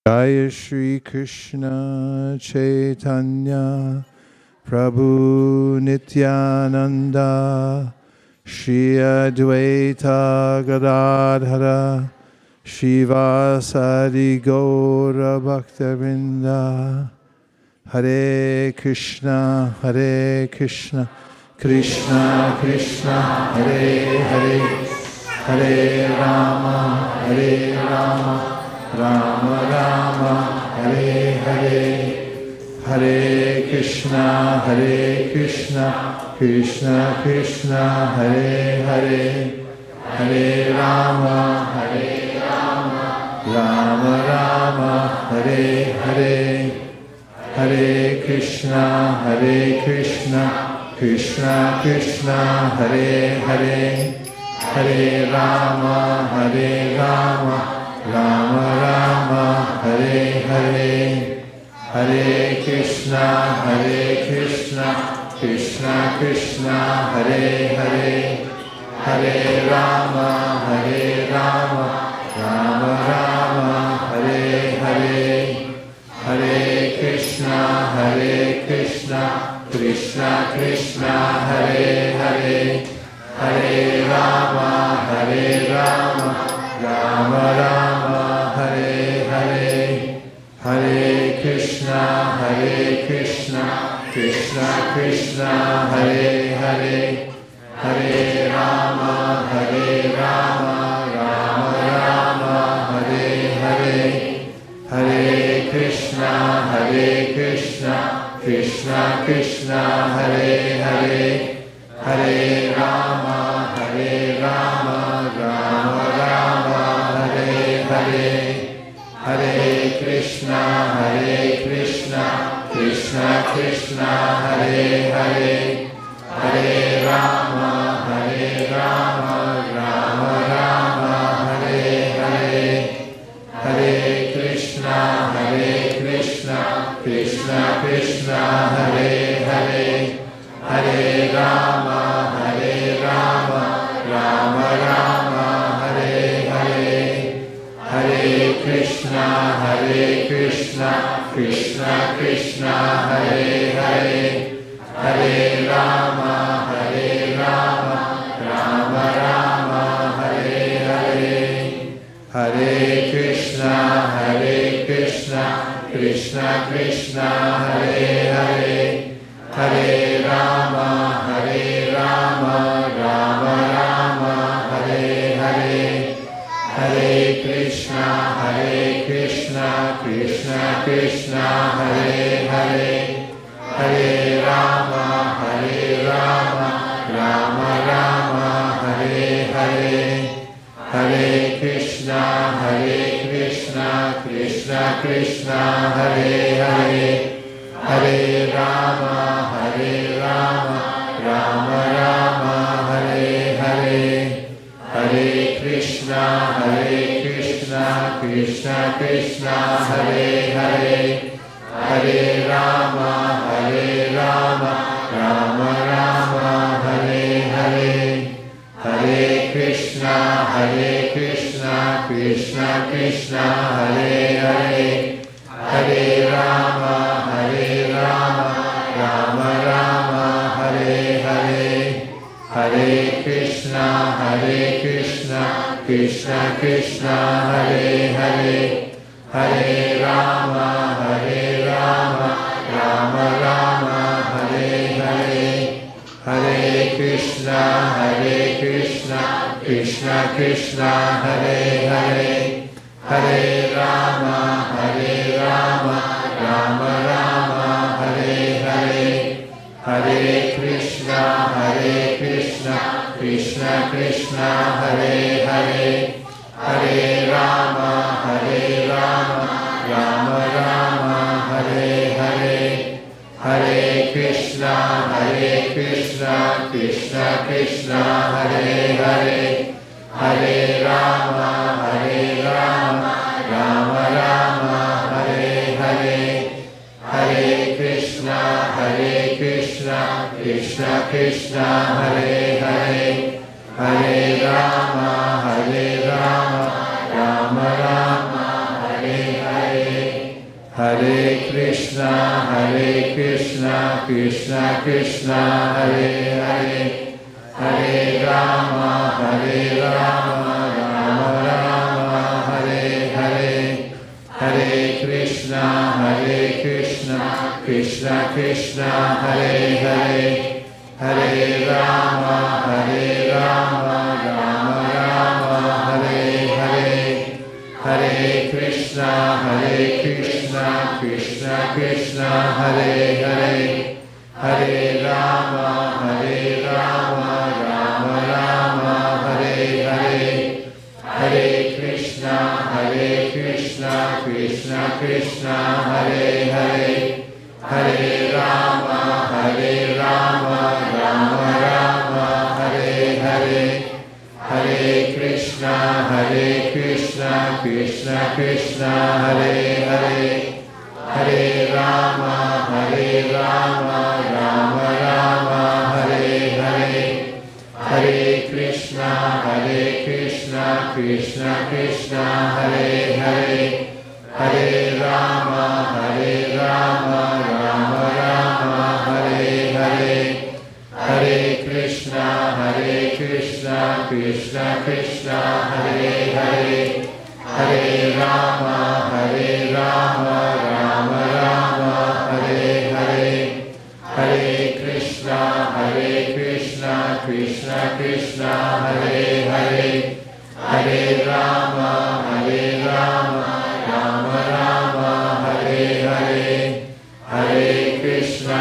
Jaya Shri Krishna Chaitanya Prabhu Nityananda Shri Advaita Gadadhara Shivasadi Gaura Bhaktavinda Hare Krishna Krishna Krishna Hare Hare Hare Rama Rama Rama Hare Hare Hare Krishna Krishna Krishna Hare Hare Hare Rama Rama Rama Hare Hare Hare Krishna Krishna Krishna Hare Hare Hare Rama Rama Rama Hare Hare Hare Krishna Krishna Krishna Hare Hare Hare Rama Rama Rama Hare Hare Hare Krishna Krishna Krishna Hare Hare Hare Rama Rama Rama Hare Hare Hare Krishna Krishna Krishna Hare Hare Hare Rama Rama Rama Hare Hare Hare Krishna Krishna Krishna Hare Hare Hare Rama Rama Rama Hare Hare Hare Krishna Krishna Krishna Hare Hare Hare Rama Rama Rama Hare Hare Hare Krishna Krishna Krishna Hare Hare Hare Rama Rama Rama Hare Hare Hare Krishna Krishna Krishna Hare Hare Hare Rama Rama Rama Hare Hare Hare Krishna Krishna Krishna Hare Hare Hare Rama Rama Rama Hare Hare Hare Krishna Krishna Krishna Hare Hare Hare Rama Rama Rama Hare Hare Hare Krishna Krishna Krishna Hare Hare Hare Rama Rama Rama Hare Hare Hare Krishna Krishna Krishna Hare Hare Hare Rama Rama Rama Hare Hare Hare Krishna Krishna Krishna Hare Hare Hare Rama Rama Rama Hare Hare Hare Krishna Krishna Krishna Hare Hare Hare Rama Rama Rama Hare Hare Hare Krishna Krishna Krishna Hare Hare Hare Rama Rama Rama Hare Hare Hare Krishna Krishna Krishna Hare Hare Hare Rama Rama Rama Hare Hare Hare Krishna Krishna Krishna Hare Hare Hare Rama Rama Rama Hare Hare Hare Krishna Krishna Krishna Hare Hare Hare Rama Rama Rama Hare Hare Hare Krishna, Krishna Krishna, Hare Hare, Hare Rama, Rama Rama, Hare Hare, Hare Krishna, Krishna Krishna, Hare Hare, Hare Rama, Rama Rama, Hare Hare, Hare Krishna, Krishna Krishna, Hare Hare, Hare Rama, Rama Rama, Hare Hare, Hare Krishna, Krishna Krishna, Hare Hare, Hare Rama, Rama Rama, Hare Hare, Hare Krishna, Krishna Krishna, Hare Hare, Hare Rama, Rama Rama, Hare Hare, Hare Krishna, Krishna Krishna, Hare Hare, Hare Rama, Rama Rama, Hare Hare, Hare Krishna, Krishna Krishna, Hare Hare, Hare Rama, Rama Rama, Hare Hare, Hare Krishna, Krishna Krishna, Hare Hare, Hare Rama, Rama Rama, Hare Hare, Hare Krishna, Krishna Krishna, Hare Hare, Hare Rama, Rama Rama, Hare Hare, Hare Krishna,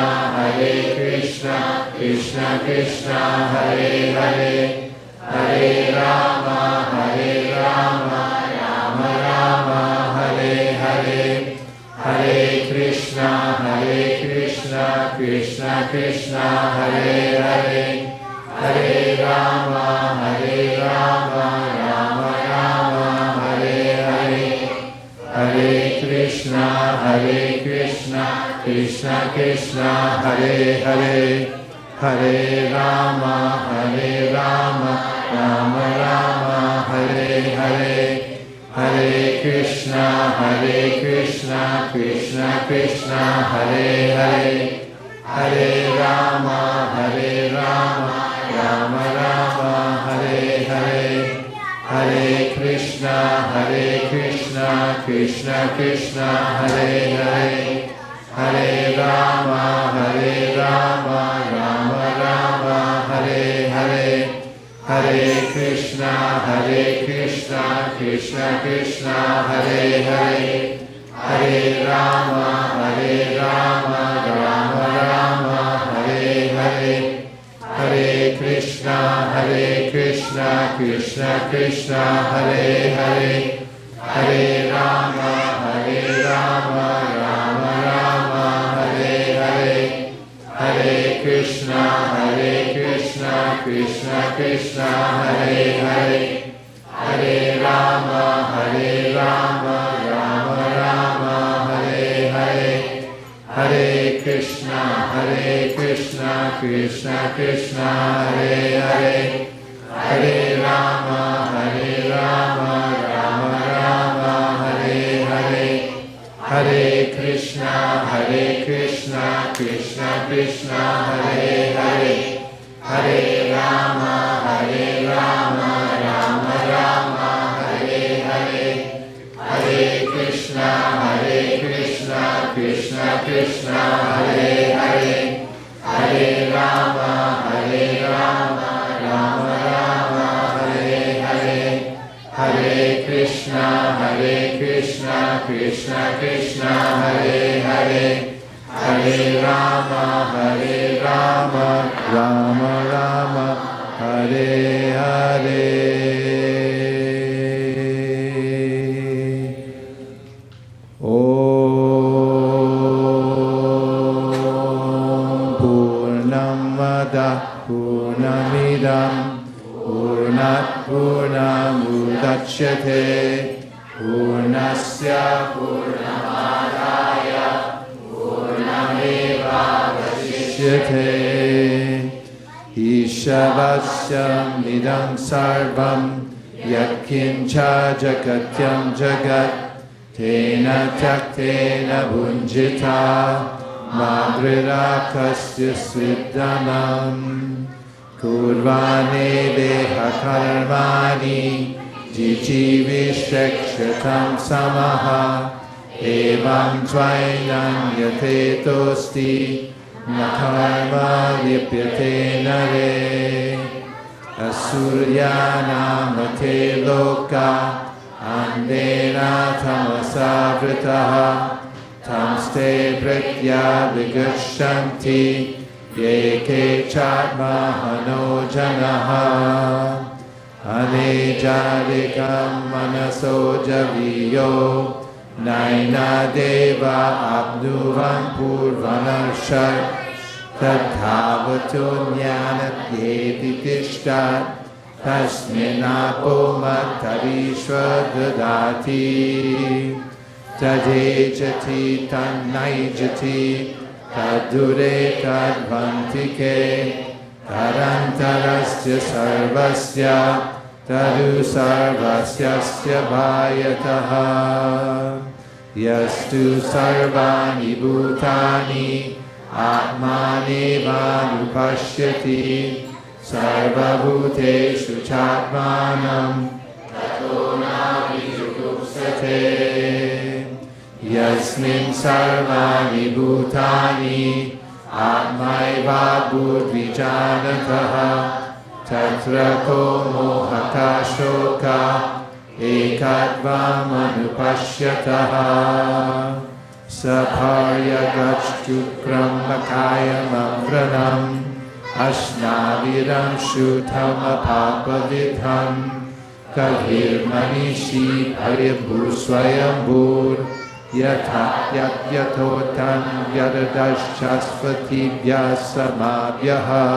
Krishna Krishna, Hare Hare, Hare Rama, Rama Rama, Hare Hare, Hare Krishna, Krishna Krishna, Hare Hare, Hare Rama, Rama Rama, Hare Hare, Hare Krishna, Krishna Krishna, Hare Hare, Hare Rama, Rama Rama, Hare Hare, Hare Krishna, Krishna Krishna, Hare Hare, Hare Rama, Rama Rama, Hare Hare, Hare Krishna, Krishna Krishna, Hare Hare, Hare Rama, Rama Rama, Hare Hare, Hare Krishna, Krishna Krishna, Hare Hare, Hare Rama, Rama Rama, Hare Hare, Hare Krishna, Krishna Krishna, Hare Hare, Hare Rama, Rama Rama, Hare Hare, Hare Krishna, Krishna Krishna, Hare Hare, Hare Rama, Rama Rama, Hare Hare, Hare Krishna, Krishna Krishna, Hare Hare, Hare Rama, Rama Rama, Hare Hare, Hare Krishna, Krishna Krishna, Hare Hare, Hare Rama, Rama Rama, Hare Hare, Hare Krishna, Krishna Krishna, Hare Hare, Hare Rama, Rama Rama, Hare Hare. Purnamidam Purnat Purnamudachyate Purnasya Purnamadaya Purnamevavasishyate Ishavasyam Idam Sarvam Yatkincha Jagatyam Jagat tena taktena bunjita madrirakasya siddhanam kurvane deha karmani jijivishakshatam samaha evam tvainanyate tosti nakarma lipyate nare asuryanamate loka andena tamasavritaha tamste pritya vigashanti yeke chatmahano janaha anejadikam manaso javiyo naina deva abduvam purvanarshar tadhavatu jnanatyeti tishtat tasminapo mattarishva dadati tadejati tannaijati tadure tadvantike tarantarasya sarvasya tadu sarvasyasya bhayataha yastu sarvani bhutani atmanevanupashyati sarvabhuteshu chatmanam tato navijugupsate yasmin sarvani bhutani atmaiva budvijanataha tatra ko mohaka shoka ekatvam anupashyataha saparya gachtukram makayam avranam ashnaviram shutam apapavidham kabhir manishi paribhusvayambhur yatha yathotam yadadaschasvati vyasamabhyaha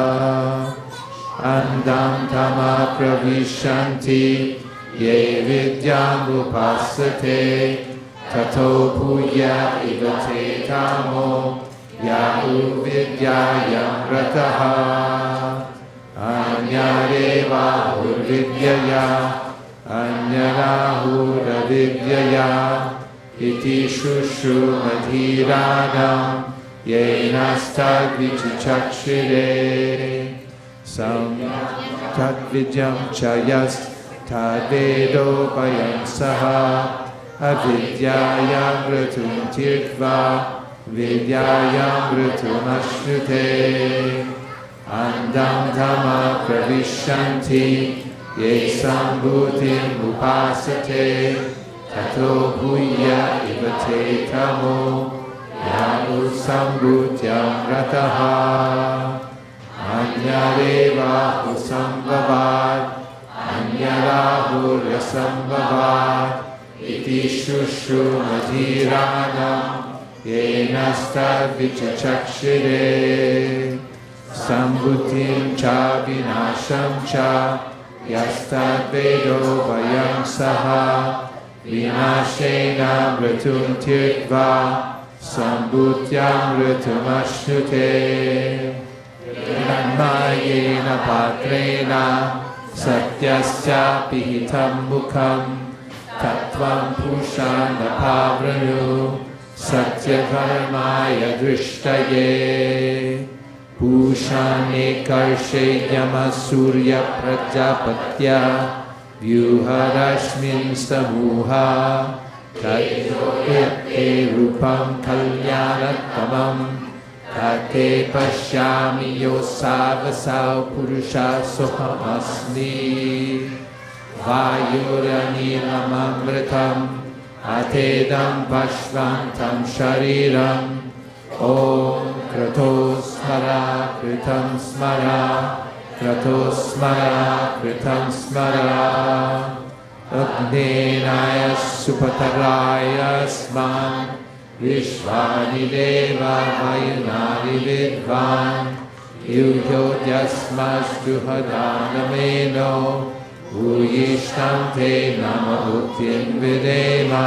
andam tama pravishanti ye vidyam upasate tato puya ivate tamo yahu vidyayam rataha anyareva urvidyaya anyarahura vidyaya iti shushumadhiranam yenastad vichichakshire tadvidyam chayas tadvedo payam saha avidyayam ratum tirtva vidyayam ratum ashrute andam tama pravishanti ye sambhutim upasate tato bhuya ivate tamo yahu sambhutyam rataha anyareva usambhavat anyarahurya sambhavat iti shushumadhiranam yenastad vichachakshire sambhutim cha vinasham cha yastad vedo vayam saha vinashena mritum tirtva sambhutyam mritum ashnute Nannayena patrena satyasya pihitam mukham tattvam pushana pavranu satya karmaya drishtaye pushane karshe yama surya prajapatya vyuharashmin samuha tatyate rupam kalyanattamam tate pashyami yosavasau purusha sohamasmi vayuranilamamritam atedam pashvantam shariram om kratos smara kritam smara kratos smara kritam smara Agnenaya supataraya sman Vishvani deva vayunani vidvan Yuyodyasmastu hadanameno Uyishtante namahuttim videma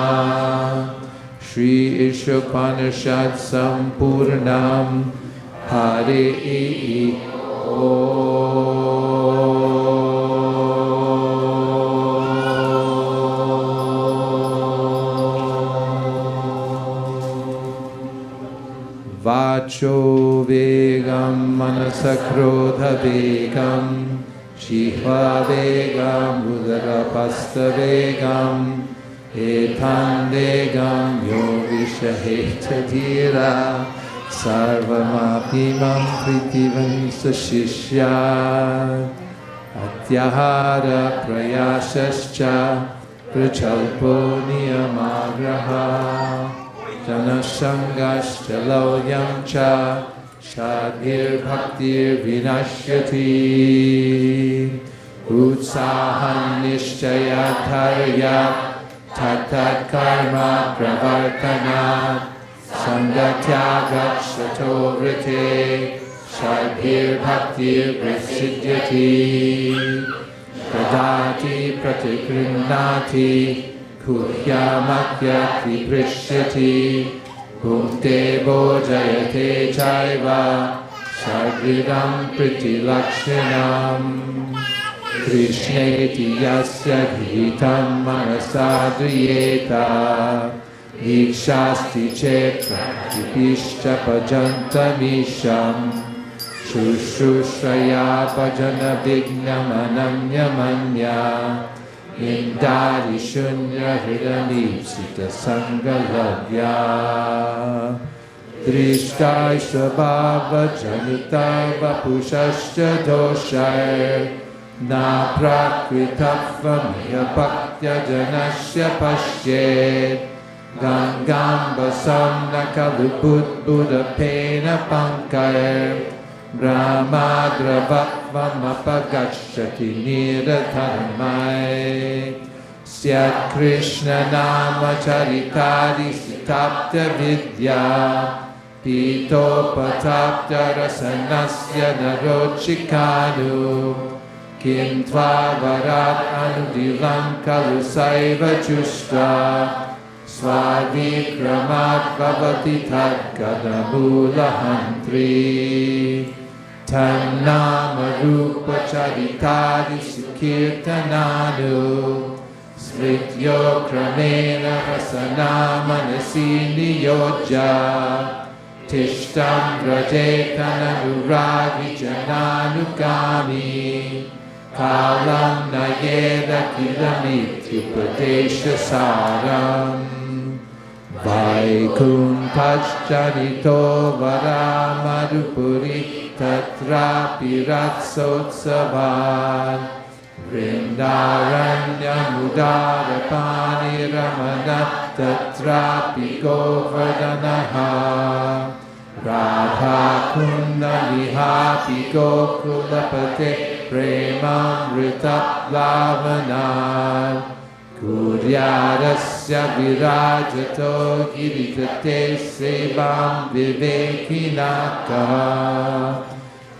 Shri Ishopanishad Sampurnam Hari Vacho vegam manasakrodha vegam Shihva vegam udarapasta vegam Etan vegam yogishaheta dhira Sarvamapimam pritivan sashishya Atyahara prayasascha Prachalpo niyamagraha Janasangascha loyam cha Shadhir bhaktir vinashyati Utsahan nishchaya dharya Tatat karma pravartanat Sangatyagat shato vrite Shadhir bhaktir prasidyati Pradati pratikrinnati Kuhyamakya prishyati Bhukte bojayate chaiva Shagridam pritilakshinam Krishneti yasya hitam manasadriyeta Ikshasti chetra kipischa pajantamisham Shushraya bhajana vignam ananyamanya Indari shunya hridamipsita sangalavya Drishtai svabhava janita vapushascha doshai Na prakritavamya bhaktya janasya pashyet Gangam basam nakalubud buddha pena pankar Brahmadravakvamapagacchati niratanmai Syat Krishna nama charitadi sitapta vidya Pito patapta rasanasya narochikanu Kintva varat anudivam kalusaiva chushta Svavikramat bhavati tadgadamulahantri Tannama rupa charitadi sukirtananu Smrityo kramena hasana manasi niyojya Tishtam vrajetananuragi jananukami Kalam nayeda kilamityupadesha saram Vaikunthajjanito varamadupuri tatrapi ratsotsavan Vrindaranyamudara ramanat tatrapi govardhanaha Radha kunda lihapi gokulapate premamrita lavanat Kuryadasya virajato giritate sevam vivekinaka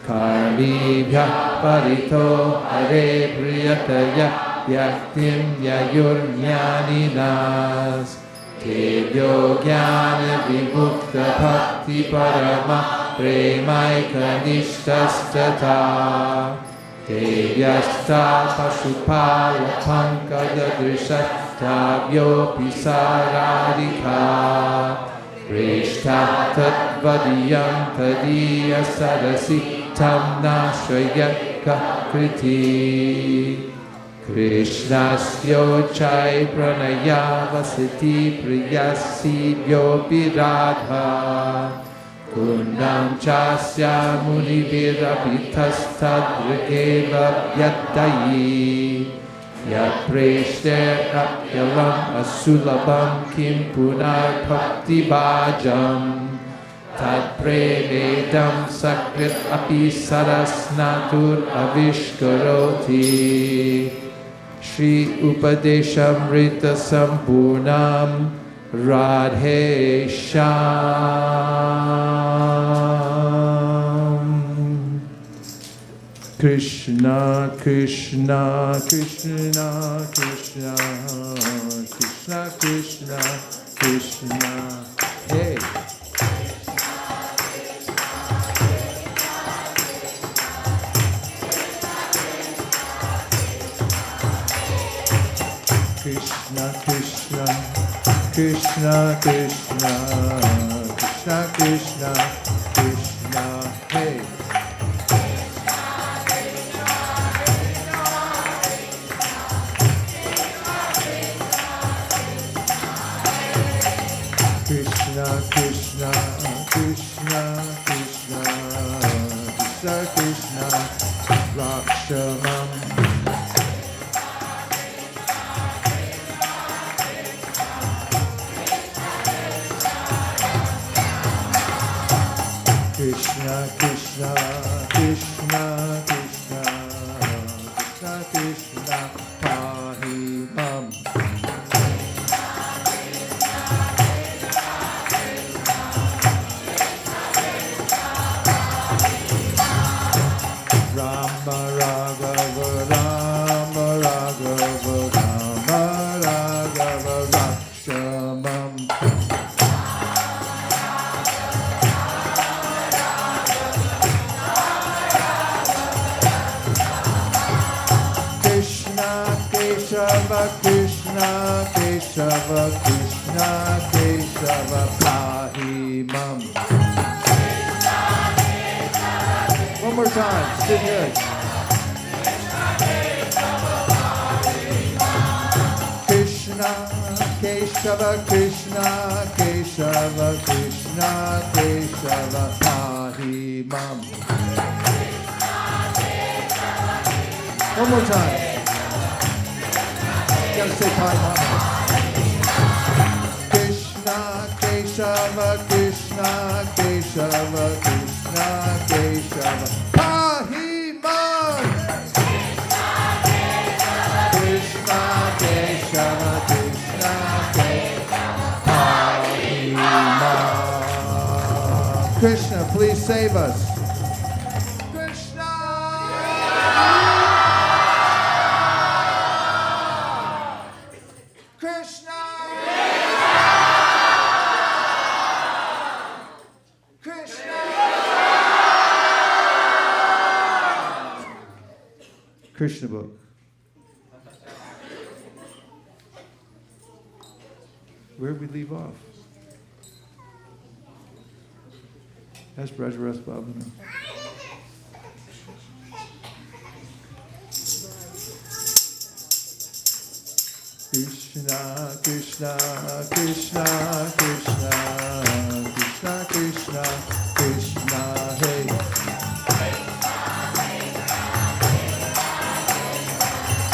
Karmibhya parito hare priyataya yaktim yayurnyaninas Tebhyo jnana vimukta bhakti parama premaika nishtastata Tevyasta pasupala pankada drishattabhyopi saradhika Prishta tatvadiyam tadiya sarasi tam nashrayaka kriti Krishnasyo chai pranaya vasiti priyasi vyopi radha Kundam chasya munivirapitasthadrikeva vyadayi Yapreshter apyalam asulabam kim punar bhakti bhajam Tad prededam sakrit api sarasnatur avishkaroti Shri Upadeshamrita Sampurnam Radhe Shyam Krishna Krishna Krishna Krishna Krishna Krishna Krishna Hey Krishna Krishna Krishna Krishna Krishna Krishna, Krishna, Krishna, hey. Krishna, Krishna, Krishna, Krishna, Krishna, Krishna, Rakshamam. Krishna, Krishna, Krishna, Krishna, Krishna, Krishna, Pahimam. Rama Raghava, Rama Raghava, Rama Raghava, Rakshamam. Krishna, Keshava, Krishna, Keshava, Krishna, Keshava, Pahimam. One more time, sit good. Krishna, Keshava, Krishna, Keshava, Krishna, Keshava, Pahimam. One more time. You gotta say Pahimam. Krishna, Keshava, Krishna, Keshava, Krishna, Keshava, Pahimam. Krishna, Keshava, Krishna, Keshava, Pahimam. Krishna, please save us. Krishna! Krishna! Krishna! Krishna book. Where did we leave off? That's Brajarath Bhavana. Krishna, Krishna, Krishna, Krishna, Krishna, Krishna, Krishna, hey.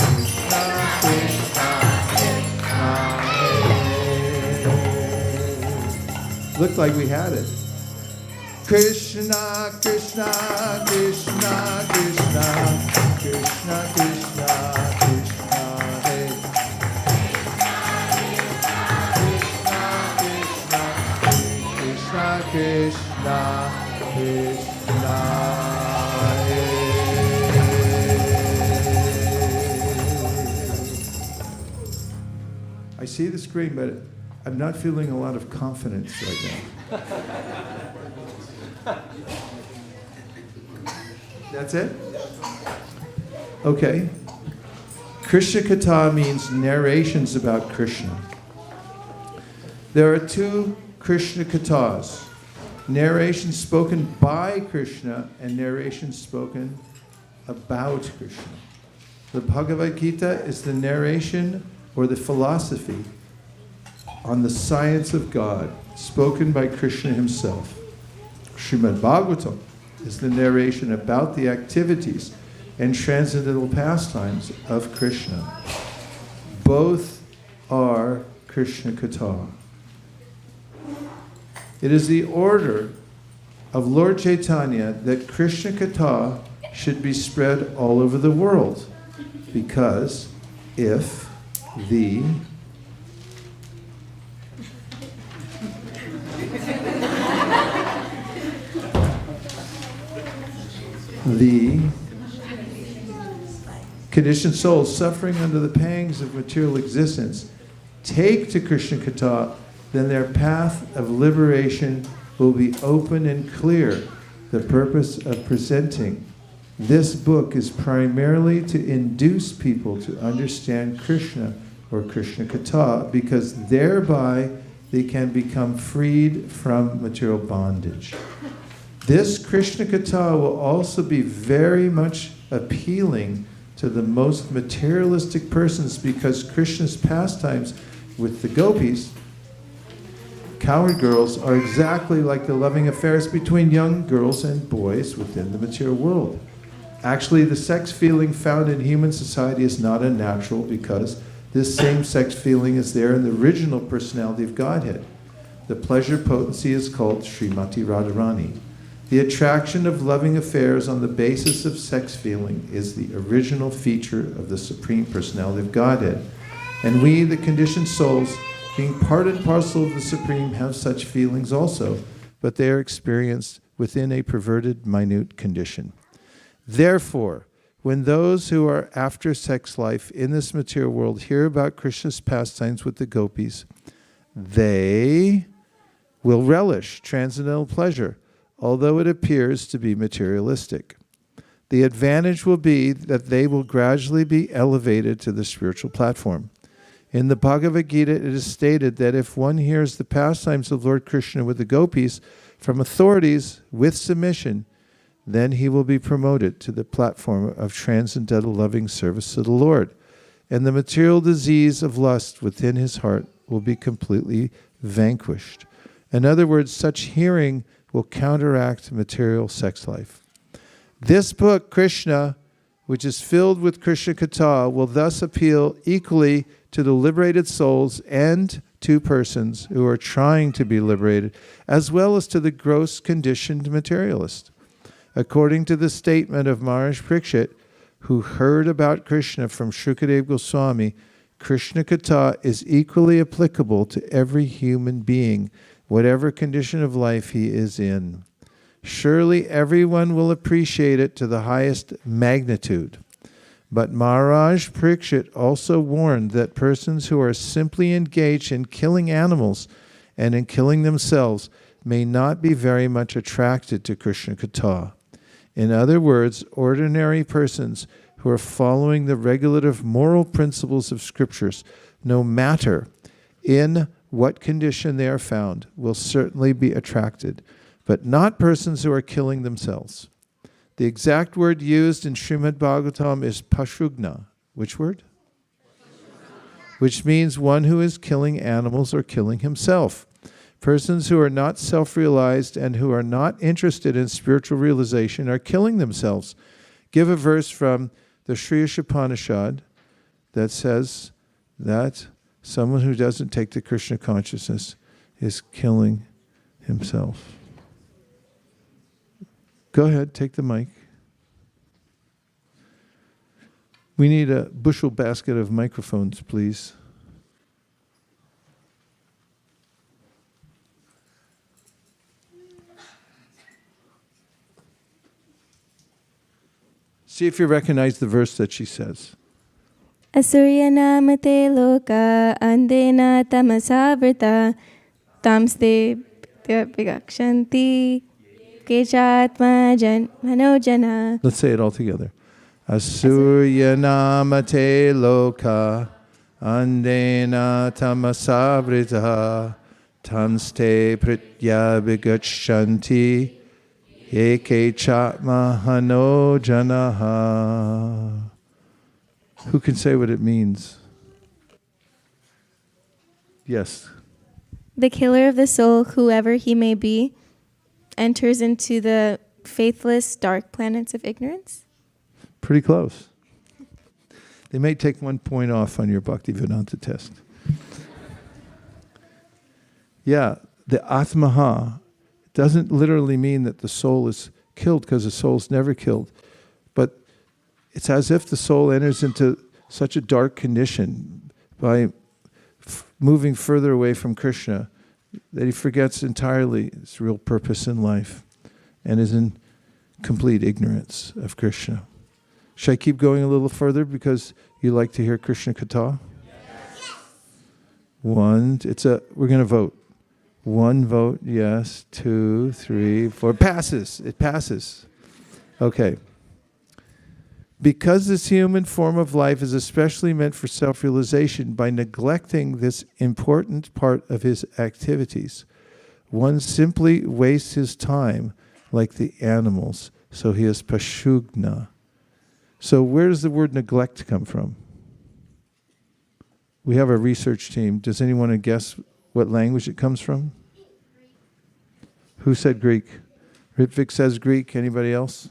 Krishna, Krishna, hey. Looked like we had it. Krishna, Krishna, Krishna, Krishna, Krishna, Krishna, Krishna, hey. Krishna, Krishna, Krishna, hey. I see the screen, but I'm not feeling a lot of confidence right now. That's it? Okay. Krishna Katha means narrations about Krishna. There are two Krishna Kathas. Narrations spoken by Krishna and narrations spoken about Krishna. The Bhagavad Gita is the narration or the philosophy on the science of God spoken by Krishna himself. Srimad Bhagavatam is the narration about the activities and transcendental pastimes of Krishna. Both are Krishna Katha. It is the order of Lord Chaitanya that Krishna Katha should be spread all over the world, because if the conditioned souls suffering under the pangs of material existence take to Krishna Katha, then their path of liberation will be open and clear. The purpose of presenting this book is primarily to induce people to understand Krishna or Krishna Katha, because thereby they can become freed from material bondage. This Krishna Katha will also be very much appealing to the most materialistic persons because Krishna's pastimes with the gopis, cowherd girls, are exactly like the loving affairs between young girls and boys within the material world. Actually, the sex feeling found in human society is not unnatural because this same sex feeling is there in the original personality of Godhead. The pleasure potency is called Srimati Radharani. The attraction of loving affairs on the basis of sex feeling is the original feature of the Supreme Personality of Godhead. And we, the conditioned souls, being part and parcel of the Supreme, have such feelings also, but they are experienced within a perverted, minute condition. Therefore, when those who are after sex life in this material world hear about Krishna's pastimes with the gopis, they will relish transcendental pleasure, although it appears to be materialistic. The advantage will be that they will gradually be elevated to the spiritual platform. In the Bhagavad Gita, it is stated that if one hears the pastimes of Lord Krishna with the gopis from authorities with submission, then he will be promoted to the platform of transcendental loving service to the Lord, and the material disease of lust within his heart will be completely vanquished. In other words, such hearing will counteract material sex life. This book, Krishna, which is filled with Krishna Katha, will thus appeal equally to the liberated souls and to persons who are trying to be liberated, as well as to the gross conditioned materialist. According to the statement of Maharaj Parikshit, who heard about Krishna from Shukadeva Goswami, Krishna Katha is equally applicable to every human being, whatever condition of life he is in. Surely everyone will appreciate it to the highest magnitude. But Maharaj Parikshit also warned that persons who are simply engaged in killing animals and in killing themselves may not be very much attracted to Krishna Katha. In other words, ordinary persons who are following the regulative moral principles of scriptures, no matter in what condition they are found, will certainly be attracted, but not persons who are killing themselves. The exact word used in Srimad Bhagavatam is pashugna. Which word? Which means one who is killing animals or killing himself. Persons who are not self-realized and who are not interested in spiritual realization are killing themselves. Give a verse from the Sri Upanishad that says that someone who doesn't take the Krishna consciousness is killing himself. Go ahead, take the mic. We need a bushel basket of microphones, please. See if you recognize the verse that she says. Asurya namate loka andena tamasavrita tamste vigakshanti kechatma manojana. Let's say it all together. Asurya namate loka andena tamasavrita tamste pritya vigakshanti Eke chatma hano janaha. Who can say what it means? Yes. The killer of the soul, whoever he may be, enters into the faithless dark planets of ignorance? Pretty close. They may take 1 point off on your Bhaktivedanta test. Yeah, the Atmaha doesn't literally mean that the soul is killed, because the soul is never killed. But it's as if the soul enters into such a dark condition by moving further away from Krishna that he forgets entirely his real purpose in life and is in complete ignorance of Krishna. Should I keep going a little further because you like to hear Krishna Katha? Yes. We're going to vote. 1 vote, yes. 2, 3, 4. Passes. It passes. Okay. Because this human form of life is especially meant for self-realization, by neglecting this important part of his activities, one simply wastes his time like the animals. So he is pashugna. So where does the word neglect come from? We have a research team. Does anyone want to guess what language it comes from? Who said Greek? Ritvik says Greek. Anybody else?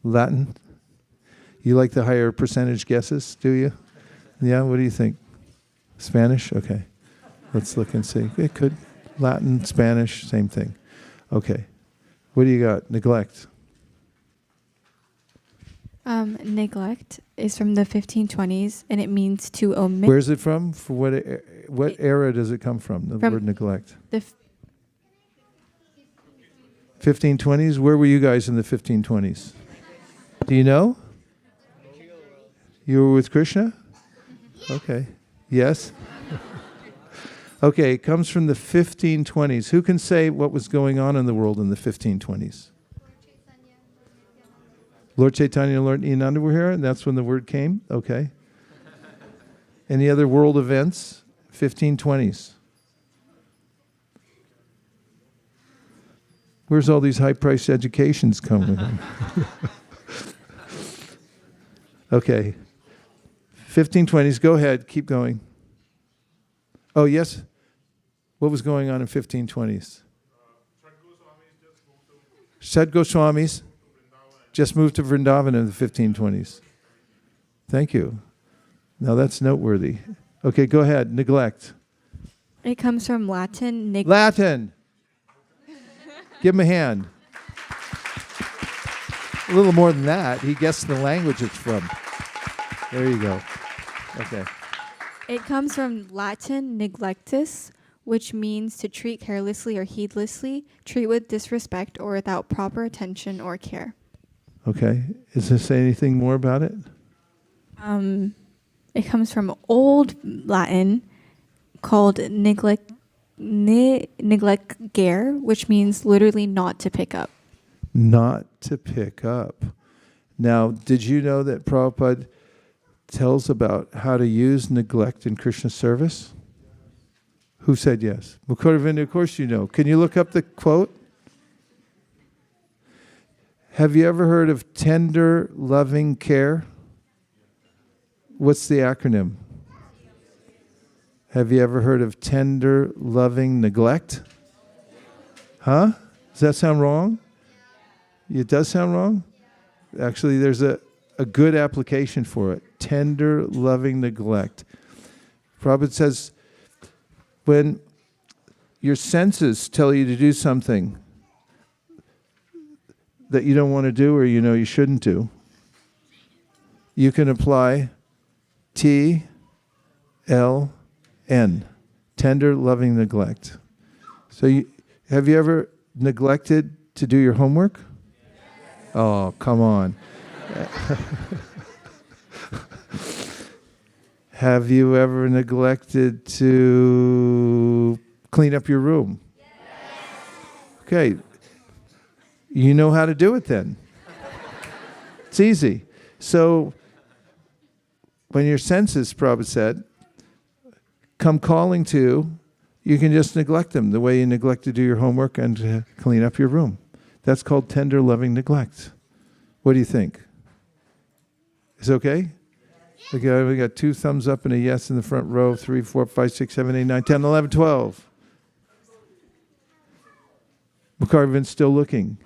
Latin? You like the higher percentage guesses, do you? Yeah, what do you think? Spanish? Okay. Let's look and see. It could. Latin, Spanish, same thing. Okay. What do you got? Neglect. Neglect is from the 1520s, and it means to omit. Where's it from? For what era does it come from, the word neglect? The 1520s? Where were you guys in the 1520s? Do you know? You were with Krishna? Okay. Yes? Okay, it comes from the 1520s. Who can say what was going on in the world in the 1520s? Lord Chaitanya and Lord Nityananda were here, and that's when the word came? Okay. Any other world events? 1520s. Where's all these high-priced educations coming from? Okay. 1520s, go ahead, keep going. Oh, yes? What was going on in 1520s? Sad Goswamis just moved to Vrindavan in the 1520s. Thank you. Now that's noteworthy. Okay, go ahead, neglect. It comes from Latin. Latin! Give him a hand. A little more than that. He guessed the language it's from. There you go. Okay. It comes from Latin neglectus, which means to treat carelessly or heedlessly, treat with disrespect or without proper attention or care. Okay. Does this say anything more about it? It comes from Old Latin called neglegere, which means literally not to pick up. Not to pick up. Now, did you know that Prabhupada tells about how to use neglect in Krishna service? Who said yes? Mukuravinda, of course you know. Can you look up the quote? Have you ever heard of tender, loving care? What's the acronym? Have you ever heard of tender, loving neglect? Huh? Does that sound wrong? It does sound wrong? Actually, there's a good application for it. Tender, loving neglect. Prabhupada says, when your senses tell you to do something that you don't want to do or you know you shouldn't do, you can apply TLN, tender, loving neglect. So have you ever neglected to do your homework? Oh, come on. Have you ever neglected to clean up your room? Okay. You know how to do it then. It's easy. So when your senses, Prabhupada said, come calling to, you can just neglect them the way you neglect to do your homework and to clean up your room. That's called tender, loving neglect. What do you think? Is it okay? Okay, we got 2 thumbs up and a yes in the front row. 3, 4, 5, 6, 7, 8, 9, 10, 11, 12. McCarvin's still looking.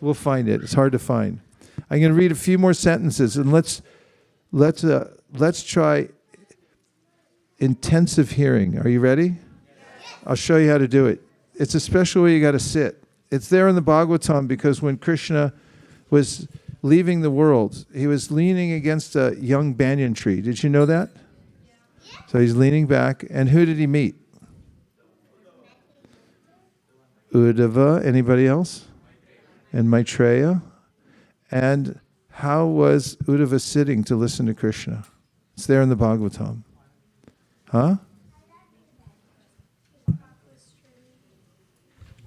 We'll find it. It's hard to find. I'm going to read a few more sentences, and let's try intensive hearing. Are you ready? I'll show you how to do it. It's a special way you got to sit. It's there in the Bhagavatam because when Krishna was leaving the world, he was leaning against a young banyan tree. Did you know that? So he's leaning back, and who did he meet? Uddhava. Anybody else? And Maitreya. And how was Uddhava sitting to listen to Krishna? It's there in the Bhagavatam. Huh?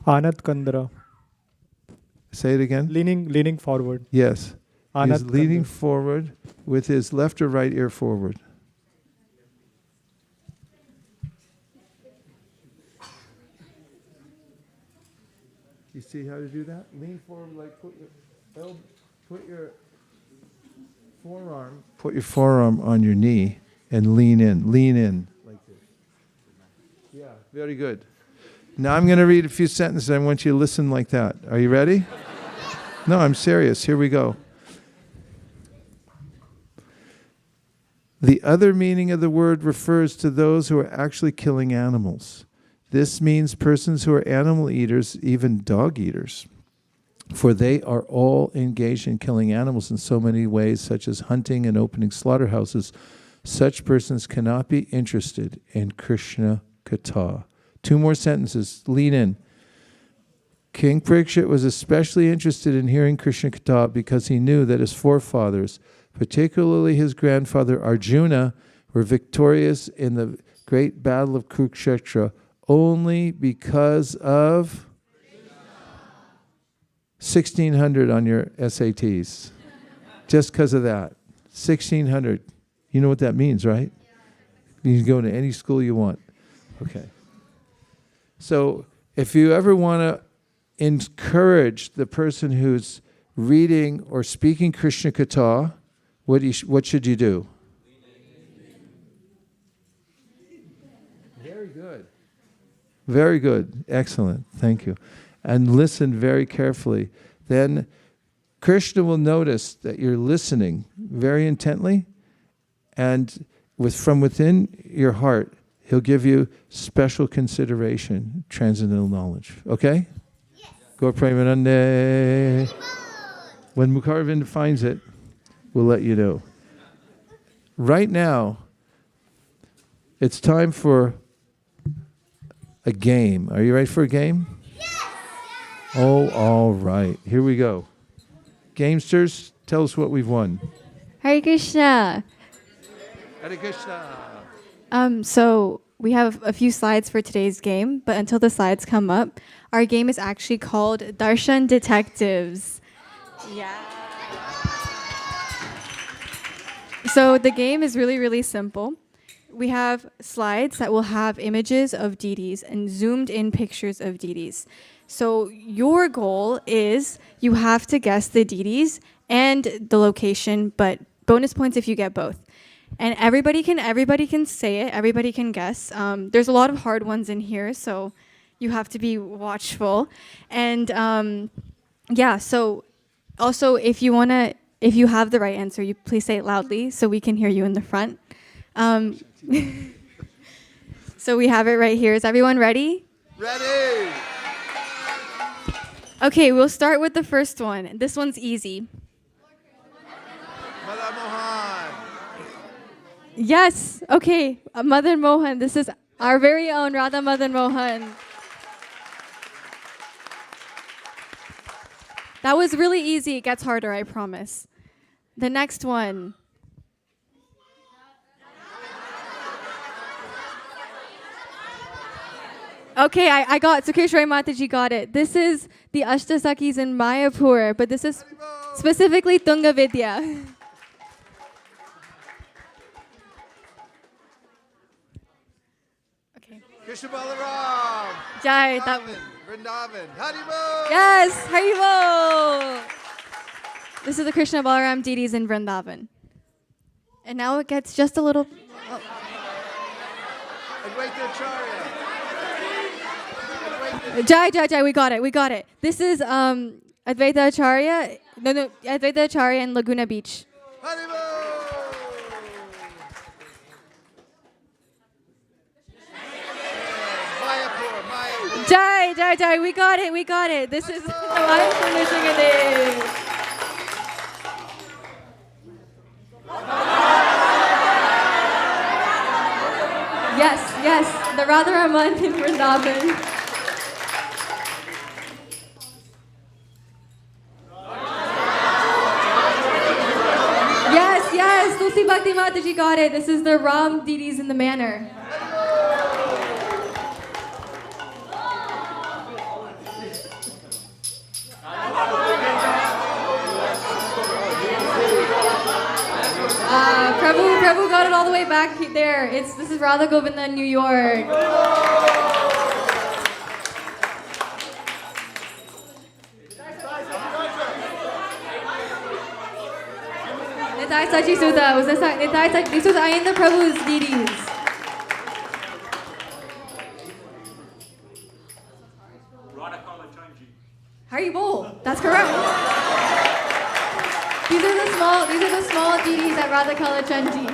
Anat Kandara. Say it again. Leaning forward. Yes. He's leaning forward with his left or right ear forward. You see how to do that? Lean forward, like put your forearm on your knee and lean in like this. Yeah, very good. Now I'm going to read a few sentences. I want you to listen like that. Are you ready? No, I'm serious. Here we go. The other meaning of the word refers to those who are actually killing animals. This means persons who are animal eaters, even dog eaters. For they are all engaged in killing animals in so many ways, such as hunting and opening slaughterhouses. Such persons cannot be interested in Krishna Katha. 2 more sentences. Lean in. King Parikshit was especially interested in hearing Krishna Katha because he knew that his forefathers, particularly his grandfather Arjuna, were victorious in the great battle of Kurukshetra only because of 1600 on your SATs. Just because of that. 1600. You know what that means, right? You can go to any school you want. Okay. So if you ever want to encourage the person who's reading or speaking Krishna Katha, what should you do? Very good. Very good. Excellent. Thank you. And listen very carefully. Then Krishna will notice that you're listening very intently, and from within your heart, he'll give you special consideration, transcendental knowledge. Okay? Yes. Gaur Premanande. When Mukharvind finds it, we'll let you know. Right now, it's time for a game. Are you ready for a game? Yes. Oh, all right. Here we go. Gamesters, tell us what we've won. Hare Krishna. Hare Krishna. So we have a few slides for today's game, but until the slides come up, our game is actually called Darshan Detectives. Yeah. So the game is really, really simple. We have slides that will have images of deities and zoomed in pictures of deities. So your goal is you have to guess the deities and the location, but bonus points if you get both. And everybody can say it, everybody can guess. There's a lot of hard ones in here, so you have to be watchful. And so also if you have the right answer, you please say it loudly so we can hear you in the front. So we have it right here. Is everyone ready? Ready! Okay, we'll start with the first one. This one's easy. Mother Mohan. Yes, okay, Madan Mohan. This is our very own Radha Madan Mohan. That was really easy. It gets harder, I promise. The next one. Okay, I got Sukeshwari Mataji got it. This is the Ashtasakis in Mayapur, but this is specifically Tunga Vidya. Okay. Krishna Balaram. Jai, Vrindavan. Haribol. Yes, Haribol. This is the Krishna Balaram deities in Vrindavan. And now it gets just a little... Oh. Jai, we got it. This is Advaita Acharya. No, Advaita Acharya in Laguna Beach. Jai, we got it. This is I'm finishing it. Yes, the Radharaman in Vrindavan. Yes, Tulsi Bhakti Mataji got it. This is the Ram deities in the manor. Prabhu got it all the way back there. This is Radha Govinda in New York. Nitai Sachi Sudha. This was Ayendra Prabhu's deities. Haribol. That's correct. These are the small deities at Radha Kalachandji.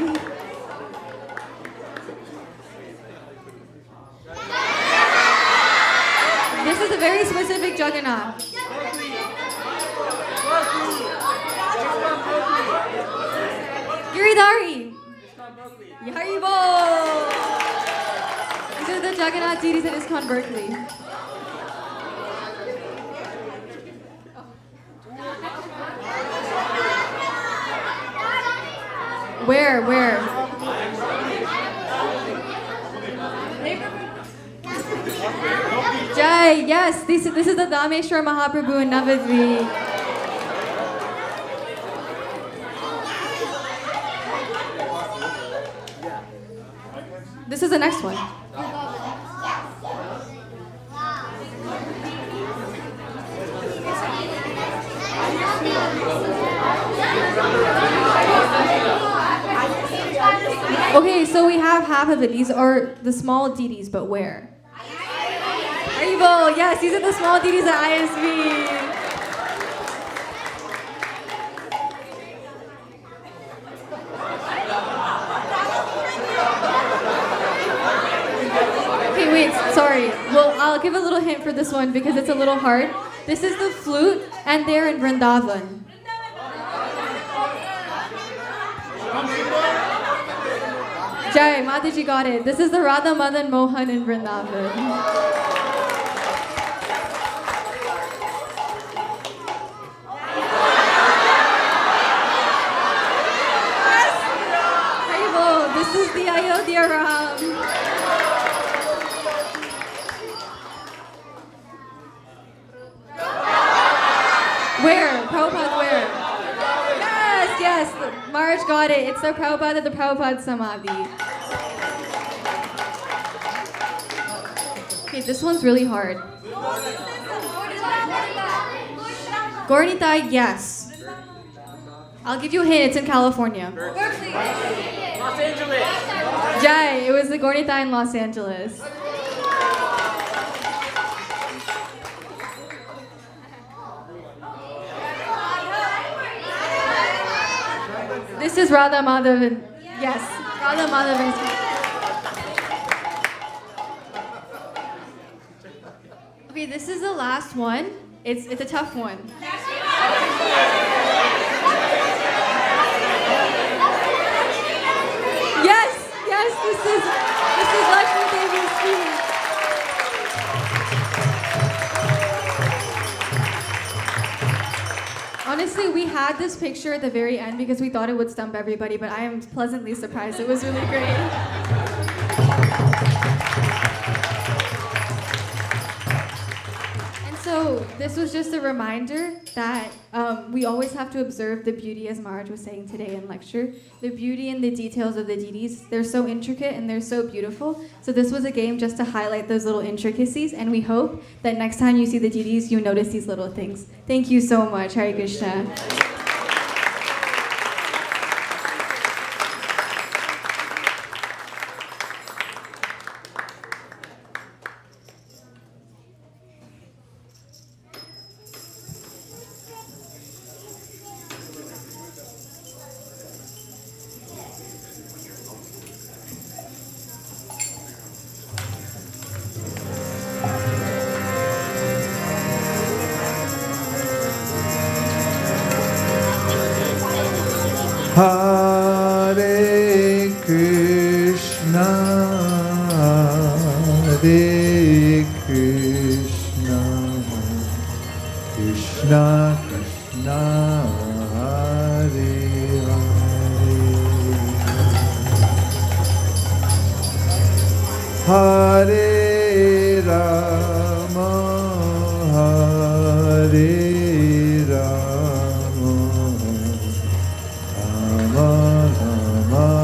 This is a very specific Jagannath. Giridhari. Haribol. These are the Jagannath deities at ISKCON Berkeley. Where? Jai, yes, this is the Dameshwar Mahaprabhu in Navadvip. This is the next one. Okay, so we have half of it. These are the small deities, but where? Haribol, yes, these are the small deities at ISV. Okay, wait, sorry. Well, I'll give a little hint for this one because it's a little hard. This is the flute, and they're in Vrindavan. Jai, Mataji got it. This is the Radha Madan Mohan in Vrindavan. Haribol, this is the Ayodhya Ram. Where? Prabhupada, where? Yes, Marge got it. It's the Prabhupada, the Prabhupada Samadhi. Okay, this one's really hard. Gornitai, yes. I'll give you a hint, it's in California. Los Angeles. Jai, it was the Gornitai in Los Angeles. This is Radha Madhavan. Yes, Radha Madhavan. Okay, this is the last one. It's a tough one. Yes, this is Lakshmi Devi's feet. Honestly, we had this picture at the very end because we thought it would stump everybody, but I am pleasantly surprised. It was really great. So this was just a reminder that we always have to observe the beauty, as Maharaj was saying today in lecture, the beauty and the details of the deities. They're so intricate and they're so beautiful. So this was a game just to highlight those little intricacies, and we hope that next time you see the deities, you notice these little things. Thank you so much. Hare Krishna. Hare Krishna, Hare Krishna, Krishna Krishna, Hare Hare, Hare Rama, Hare Rama, Rama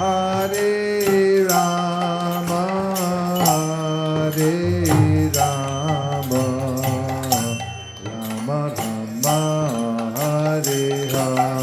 Hare Rama, Hare Rama, Rama Rama, Hare Hare.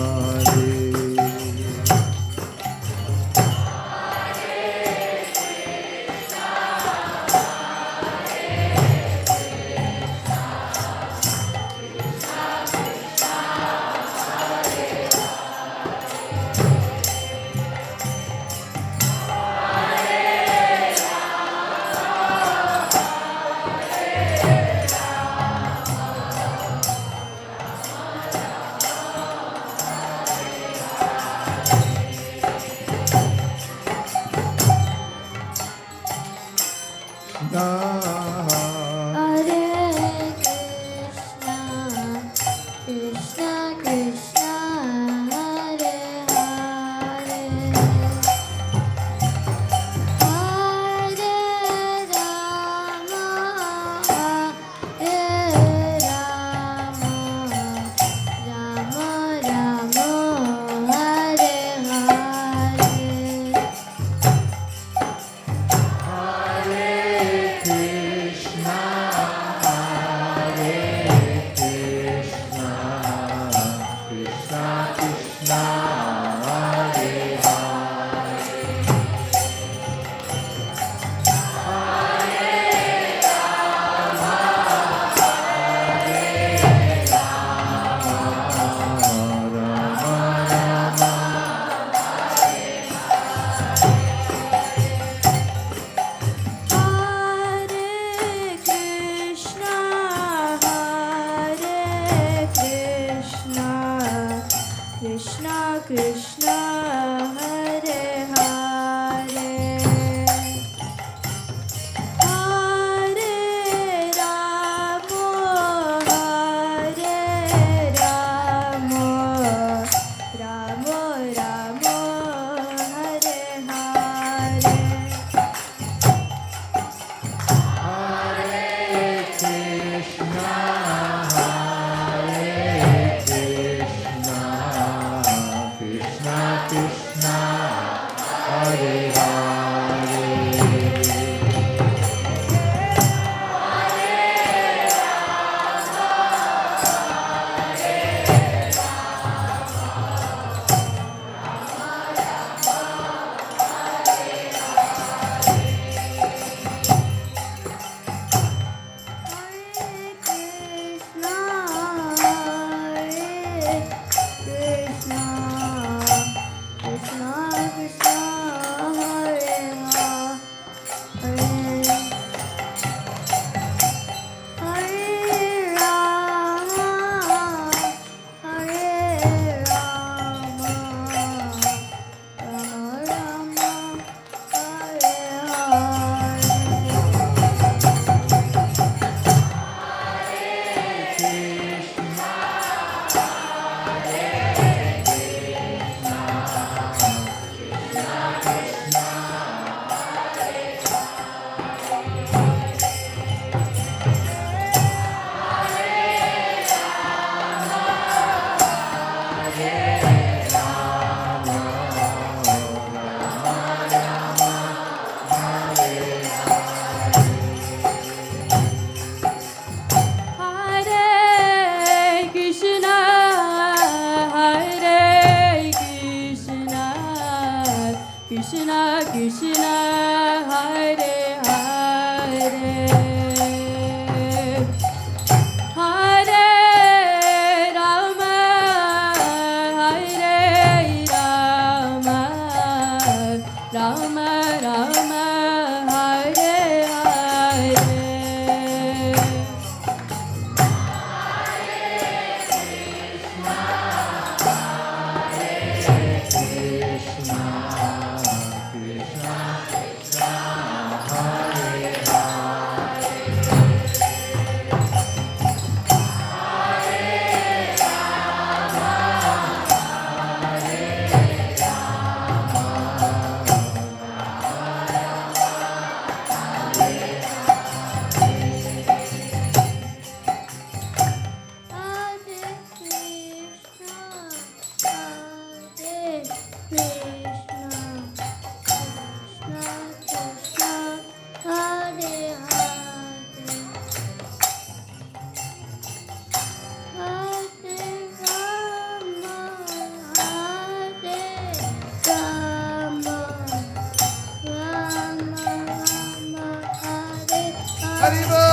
Haribo!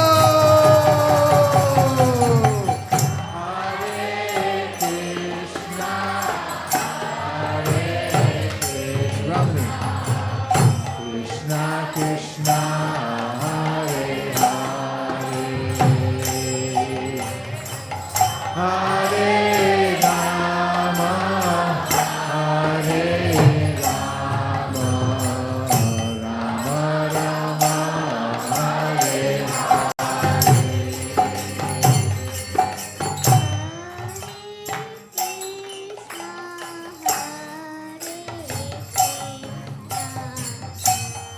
Hare Krishna, Hare Krishna. Ramani. Krishna Krishna, Hare Hare. Hare Rama, Hare Rama, Rama Rama, Hare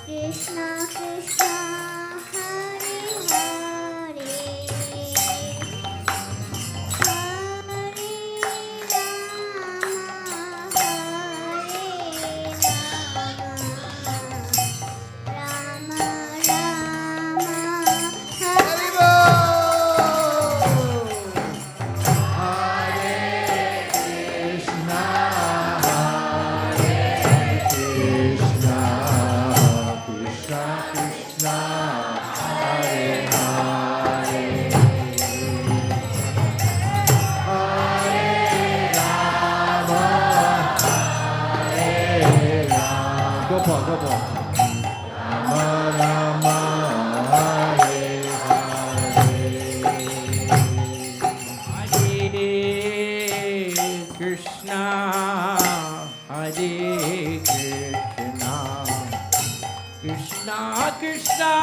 Krishna Krishna Hare Hare Hare Rama Rama Haribo! Hare Krishna, Hare Krishna, Krishna Krishna, Hare Hare. Hare Rama, Hare Rama. Go Paul, go Paul. Rama Rama, Hare Hare. Hare Krishna, Hare Krishna, Krishna Krishna,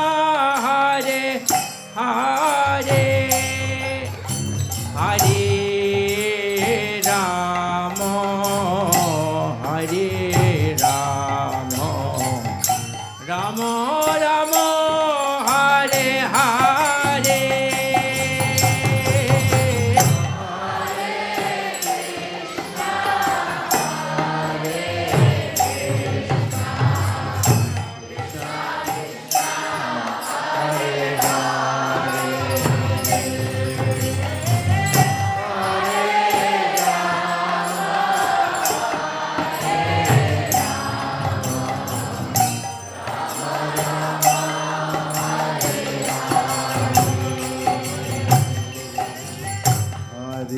Hare Hare, Hare Rama, Hare Rama, Rama Rama, Hare Hare. Hare Krishna,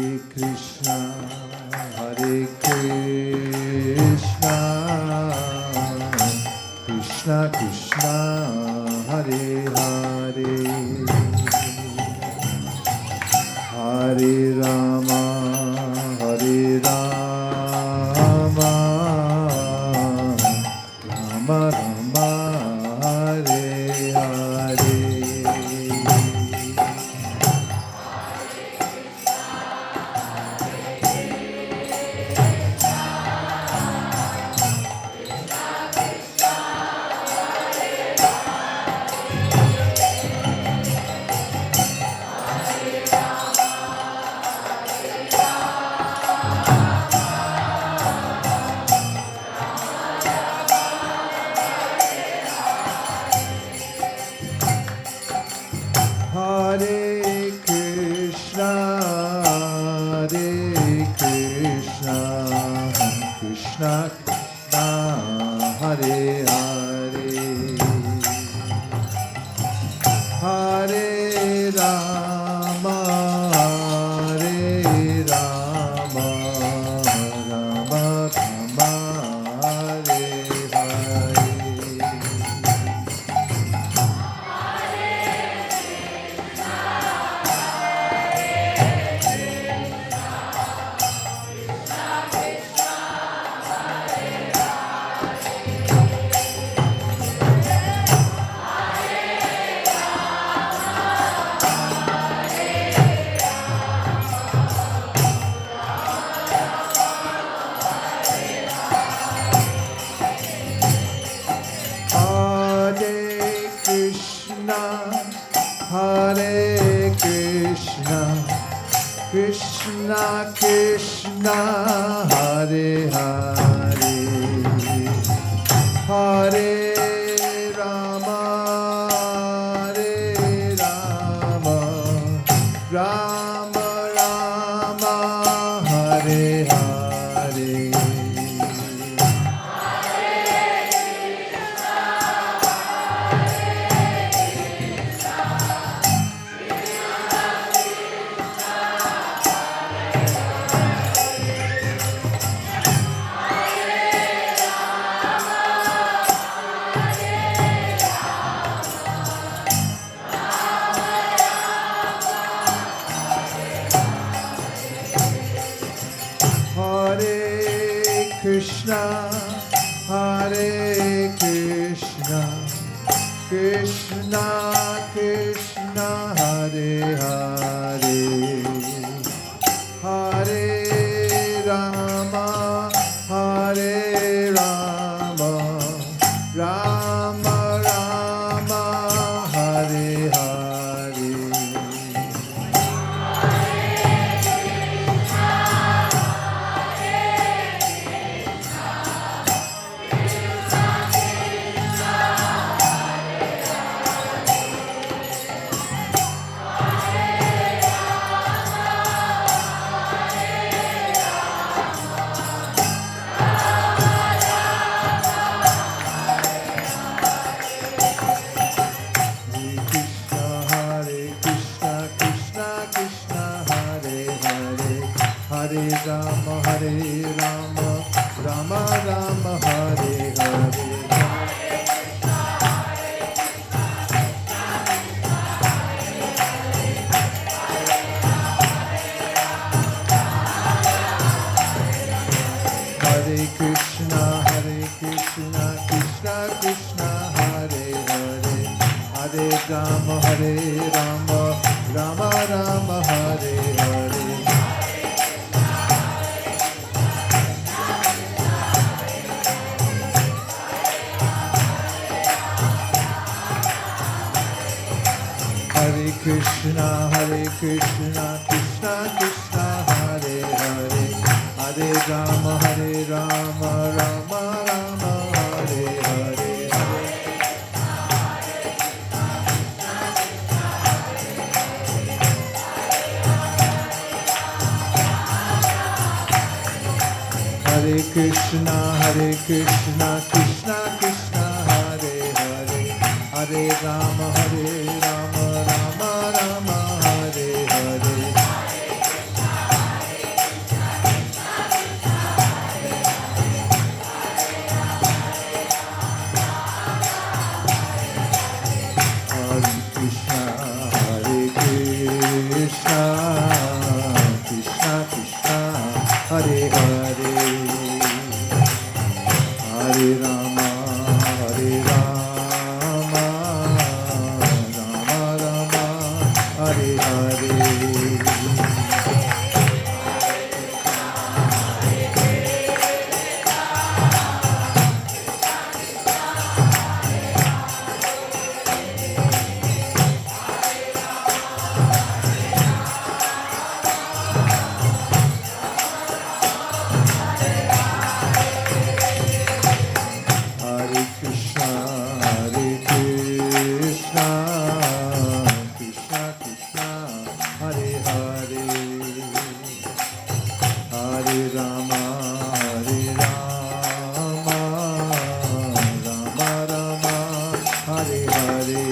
Hare Krishna, Krishna Krishna, Hare Hare, Hare Rama, Hare Rama, Rama Rama, Hare Hare. Hare Krishna, Hare Krishna, Krishna Krishna, Hare Hare, Hare Rama, Hare Rama, Rama Rama, Hare Hare. Hare Krishna, Hare Krishna, Krishna Krishna, Hare Hare, Hare Rama, Hare Rama, Rama Rama, Hare Hare. Krishna Krishna Hare Hare Hare Rama Hare Rama Rama Rama Hare Hare Hare Krishna Krishna Krishna Hare Hare Hare Rama Hare Rama Rama Rama Hare Hare Hare Krishna Krishna Krishna Hare Hare Hare Rama Hare Rama Rama Rama Hare Hare Hare Krishna Krishna Krishna Hare Hare Hare Rama Hare Rama Rama Rama Hare Hare Hare Krishna Krishna Krishna Hare Hare Hare Rama Hare Rama Rama Rama Hare Hare Hare Krishna Krishna Krishna Hare Hare Hare Rama Rama Rama Hare Hare Hare Krishna Krishna Krishna Hare Hare Hare Rama Rama Rama Hare Hare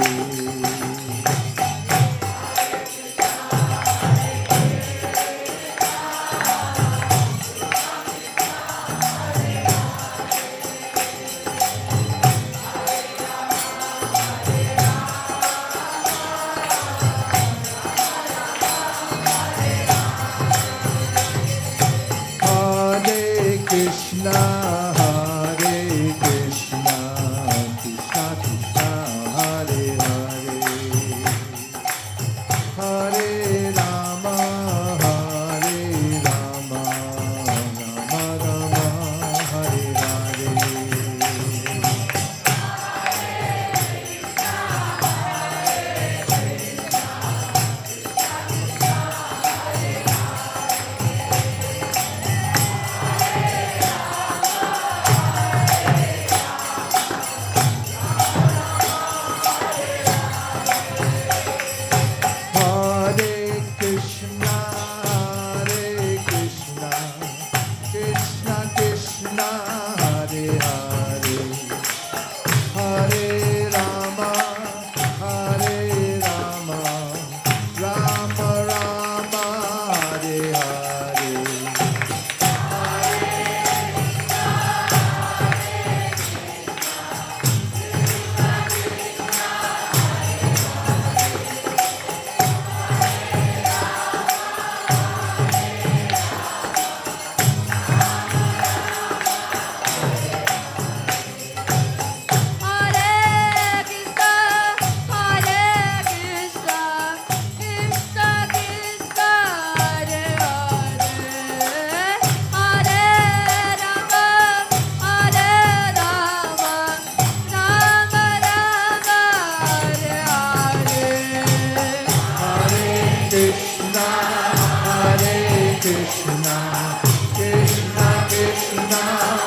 Krishna, Krishna Krishna,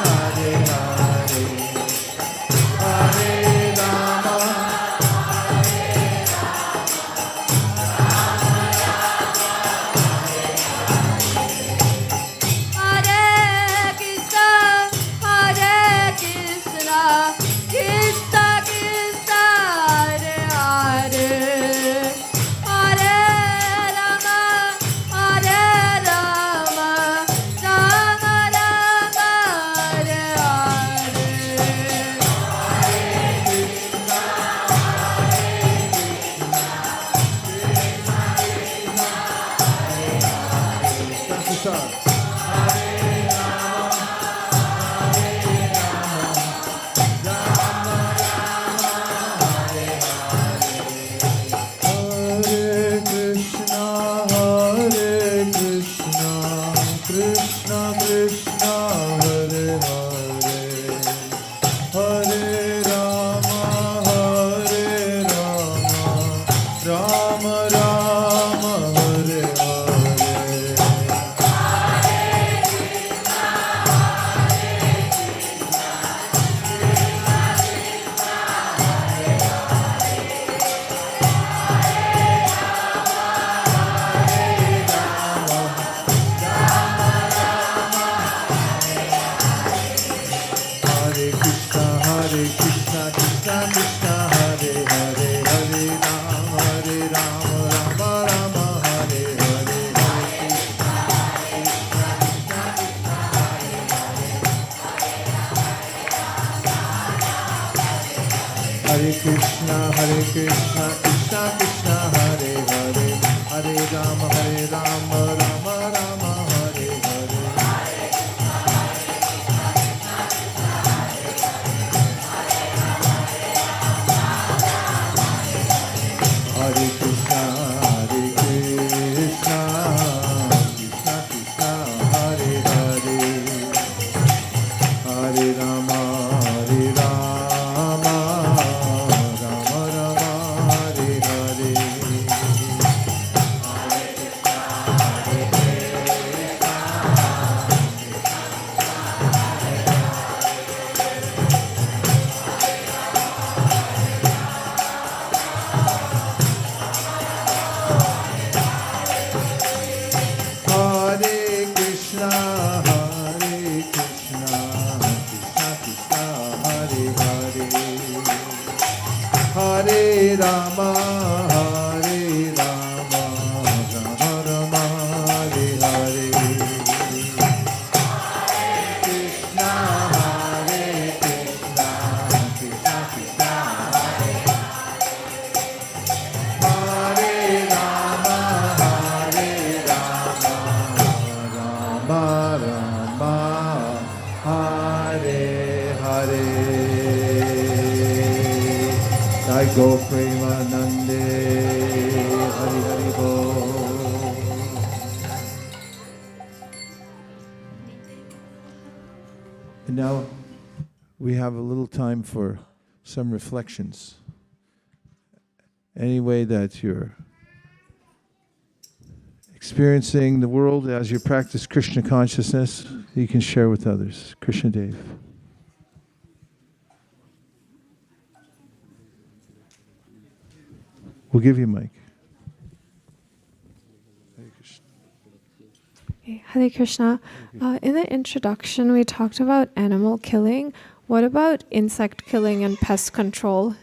Hare Hare, Hare Rama, Hare Krishna, Krishna Krishna, Hare Hare, Hare Rama, Rama Rama, Hare Hare. Hare Krishna, Krishna Krishna, Hare Hare, Hare Rama, Rama Rama, Hare Hare. Hare Krishna, Krishna Krishna, Hare Hare, Hare Rama, Rama Rama, Hare Hare, Hare Krishna, Krishna Krishna, Hare Hare, Hare Rama, Rama Rama, Hare Hare. Hare Krishna, Krishna Krishna, Hare Hare, Hare Rama, Rama Rama, Hare Hare. Hare Krishna, Krishna Krishna, Hare Hare, Hare Rama, Rama Rama, Hare Hare. Krishna, Krishna Krishna, Hare Rama, Rama Rama, Hare Hare. Jai Go Premanande, Hari Hari Bol. And now we have a little time for some reflections. Any way that you're experiencing the world as you practice Krishna consciousness, you can share with others. Krishna Dev. We'll give you a mic. Hare Krishna. Okay, Hare Krishna. In the introduction, we talked about animal killing. What about insect killing and pest control?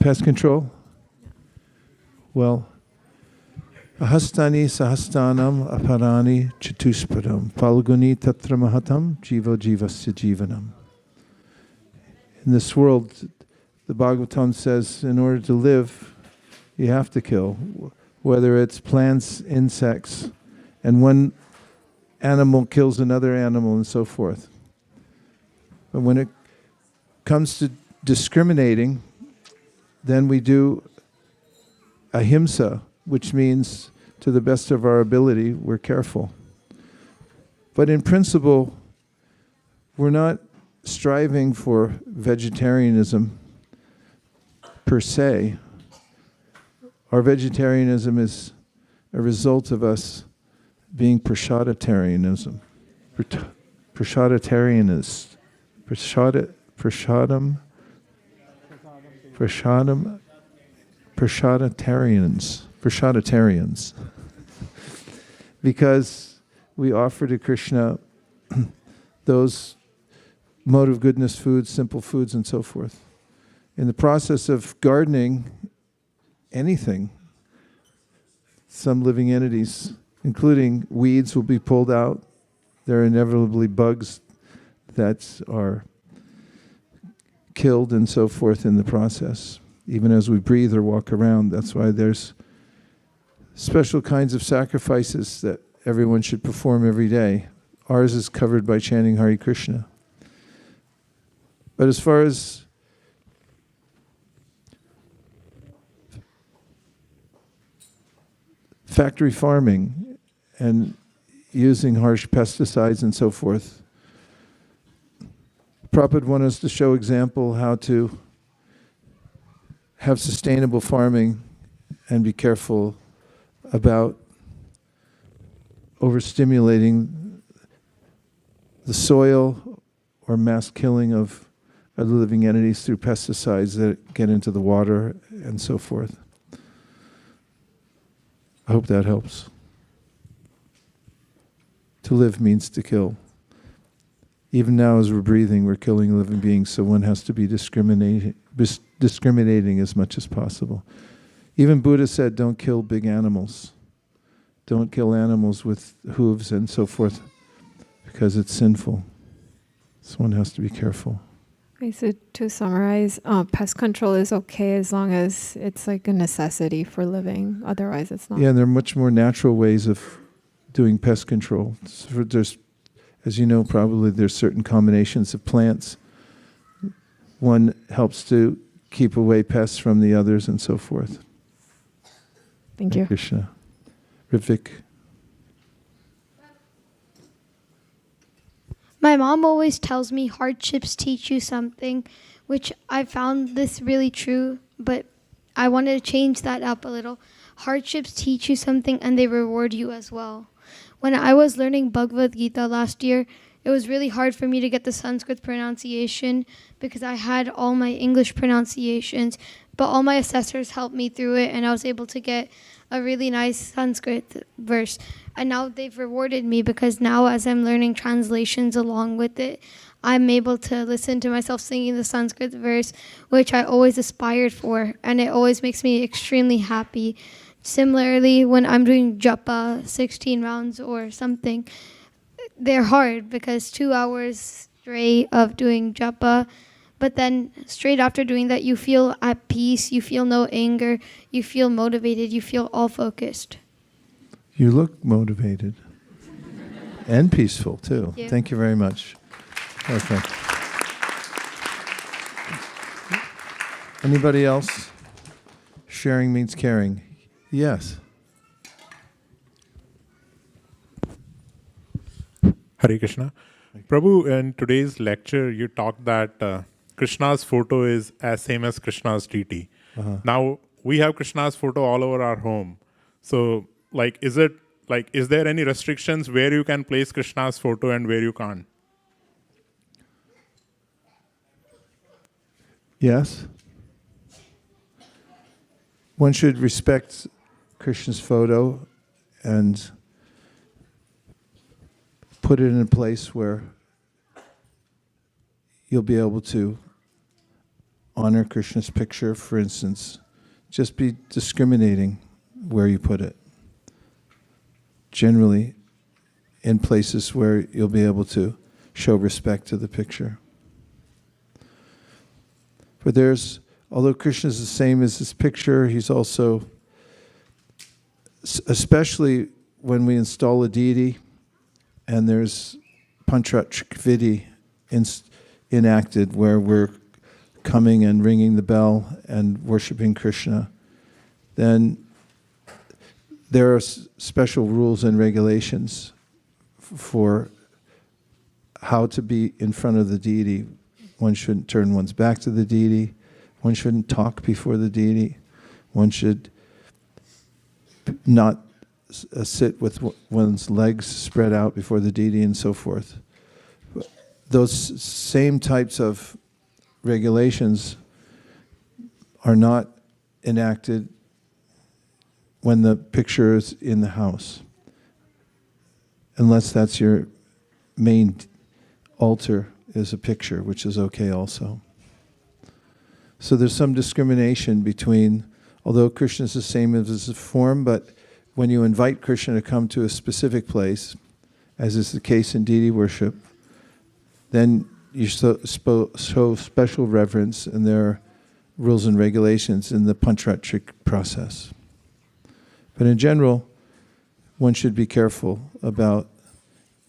Pest control? Well, ahastani sahastanam aparani chatuspadam falguni tatra mahatam jiva jivasya jivanam. In this world, the Bhagavatam says, in order to live, you have to kill, whether it's plants, insects, and one animal kills another animal and so forth. But when it comes to discriminating, then we do ahimsa, which means to the best of our ability, we're careful. But in principle, we're not striving for vegetarianism per se. Our vegetarianism is a result of us being prasadatarianism. Prasadatarianist. Prasadam. Prasadatarians. Because we offer to Krishna those mode of goodness foods, simple foods, and so forth. In the process of gardening anything, some living entities, including weeds, will be pulled out. There are inevitably bugs that are killed and so forth in the process. Even as we breathe or walk around, that's why there's special kinds of sacrifices that everyone should perform every day. Ours is covered by chanting Hare Krishna. But as far as factory farming and using harsh pesticides and so forth, Prabhupada wanted us to show example how to have sustainable farming and be careful about overstimulating the soil or mass killing of other living entities through pesticides that get into the water and so forth. I hope that helps. To live means to kill. Even now as we're breathing, we're killing living beings, so one has to be discriminating as much as possible. Even Buddha said, don't kill big animals. Don't kill animals with hooves and so forth, because it's sinful. So one has to be careful. Okay, so to summarize, pest control is okay as long as it's like a necessity for living. Otherwise, it's not. Yeah, and there are much more natural ways of doing pest control. So there's, as you know, probably there's certain combinations of plants. One helps to keep away pests from the others and so forth. Thank Hare you. Krishna. Rivik. My mom always tells me hardships teach you something, which I found this really true, but I wanted to change that up a little. Hardships teach you something and they reward you as well. When I was learning Bhagavad Gita last year, it was really hard for me to get the Sanskrit pronunciation because I had all my English pronunciations, but all my assessors helped me through it and I was able to get a really nice Sanskrit verse. And now they've rewarded me because now as I'm learning translations along with it, I'm able to listen to myself singing the Sanskrit verse, which I always aspired for, and it always makes me extremely happy. Similarly, when I'm doing japa, 16 rounds or something, they're hard because 2 hours straight of doing japa, but then straight after doing that, you feel at peace, you feel no anger, you feel motivated, you feel all focused. You look motivated and peaceful too. Thank you very much. Okay. Anybody else? Sharing means caring. Yes. Hare Krishna. Prabhu, in today's lecture, you talked that Krishna's photo is as same as Krishna's deity. Now, we have Krishna's photo all over our home. So, is there any restrictions where you can place Krishna's photo and where you can't? Yes. One should respect Krishna's photo and put it in a place where you'll be able to honor Krishna's picture, for instance. Just be discriminating where you put it. Generally, in places where you'll be able to show respect to the picture. But although Krishna is the same as this picture, he's also, especially when we install a deity, and there's Panchratrik enacted where we're coming and ringing the bell and worshiping Krishna, then there are special rules and regulations for how to be in front of the deity. One shouldn't turn one's back to the deity. One shouldn't talk before the deity. One should not sit with one's legs spread out before the deity and so forth. Those same types of regulations are not enacted when the picture is in the house, unless that's your main altar is a picture, which is okay also. So there's some discrimination between, although Krishna is the same as the form, but when you invite Krishna to come to a specific place, as is the case in deity worship, then you show special reverence, and there are rules and regulations in the pancharatric process. But in general, one should be careful about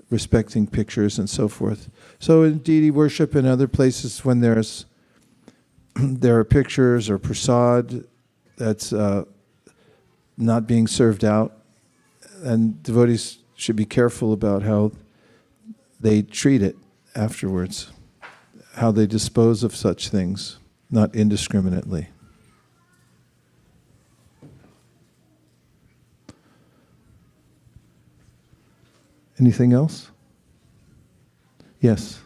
respecting pictures and so forth. So in deity worship and other places, when there are pictures or prasad that's not being served out, and devotees should be careful about how they treat it afterwards, how they dispose of such things, not indiscriminately. Anything else? Yes.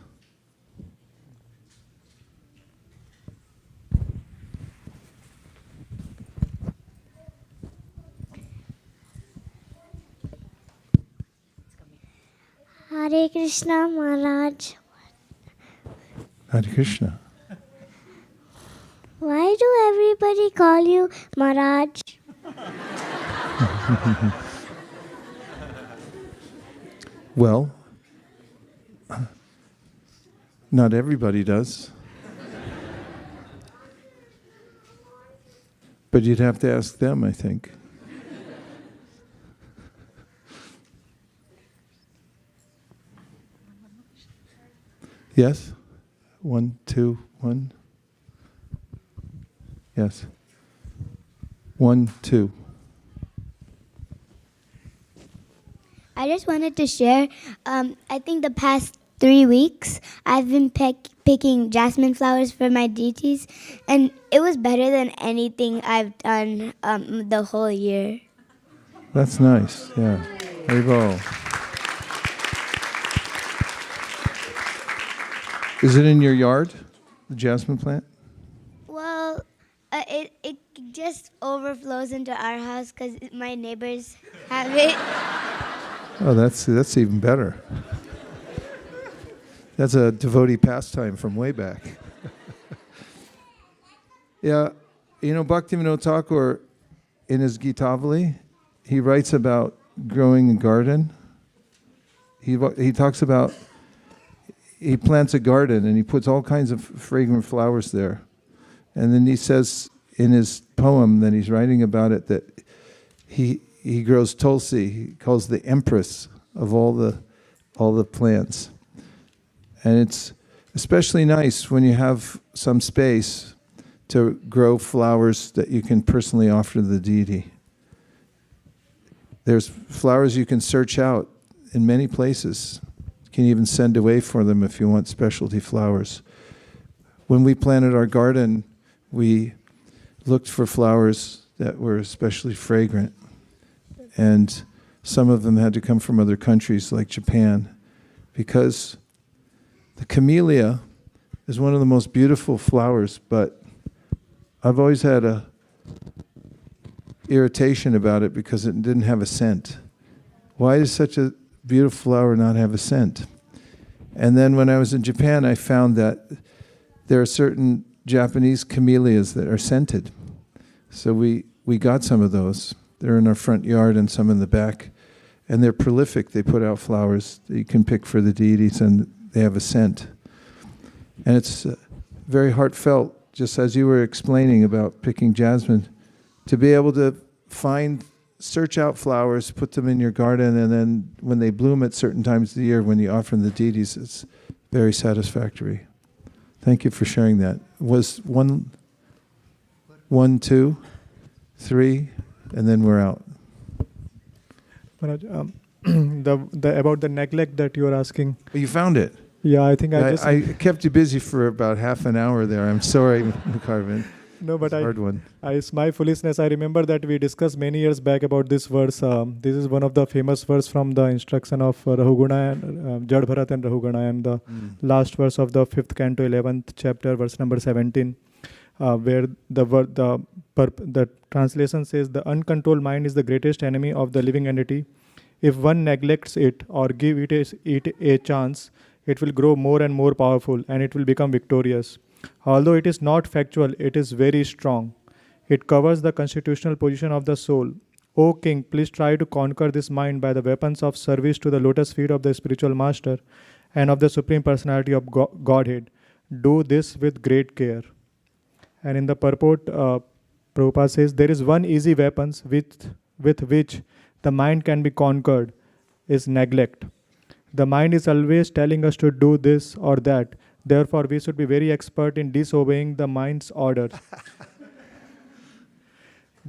Hare Krishna Maharaj. Hare Krishna. Why do everybody call you Maharaj? Well, not everybody does. But you'd have to ask them, I think. Yes? 1, 2, 1. Yes. 1, 2. I just wanted to share, I think the past 3 weeks, I've been picking jasmine flowers for my deities, and it was better than anything I've done the whole year. That's nice, yeah. Haribol. Is it in your yard, the jasmine plant? Well, it just overflows into our house because my neighbors have it. Oh, that's even better. That's a devotee pastime from way back. Yeah, you know, Bhaktivinoda Thakur, in his Gitavali, he writes about growing a garden. He talks about, he plants a garden and he puts all kinds of fragrant flowers there. And then he says in his poem that he's writing about it that he grows Tulsi, he calls the empress of all the plants. And it's especially nice when you have some space to grow flowers that you can personally offer to the deity. There's flowers you can search out in many places. You can even send away for them if you want specialty flowers. When we planted our garden, we looked for flowers that were especially fragrant. And some of them had to come from other countries like Japan, because the camellia is one of the most beautiful flowers, but I've always had a irritation about it because it didn't have a scent. Why does such a beautiful flower not have a scent? And then when I was in Japan, I found that there are certain Japanese camellias that are scented. So we got some of those. They're in our front yard and some in the back. And they're prolific. They put out flowers that you can pick for the deities, and they have a scent. And it's very heartfelt, just as you were explaining about picking jasmine, to be able to search out flowers, put them in your garden, and then when they bloom at certain times of the year, when you offer them the deities, it's very satisfactory. Thank you for sharing that. Was one, 2, 3, and then we're out. Maharaj, about the neglect that you are asking. You found it. Yeah, I think I kept you busy for about half an hour there. I'm sorry, Carvin. No, but It's a hard one. It's my foolishness. I remember that we discussed many years back about this verse. This is one of the famous verse from the instruction of Rahuguna, and Jad Bharat and Rahuguna, and the last verse of the 5th canto, 11th chapter, verse number 17, where the translation says, "The uncontrolled mind is the greatest enemy of the living entity. If one neglects it or give it a chance, it will grow more and more powerful, and it will become victorious. Although it is not factual, it is very strong. It covers the constitutional position of the soul. O King, please try to conquer this mind by the weapons of service to the lotus feet of the spiritual master and of the Supreme Personality of Godhead. Do this with great care." And in the purport, Prabhupada says, "There is one easy weapon with which the mind can be conquered, is neglect. The mind is always telling us to do this or that. Therefore, we should be very expert in disobeying the mind's orders.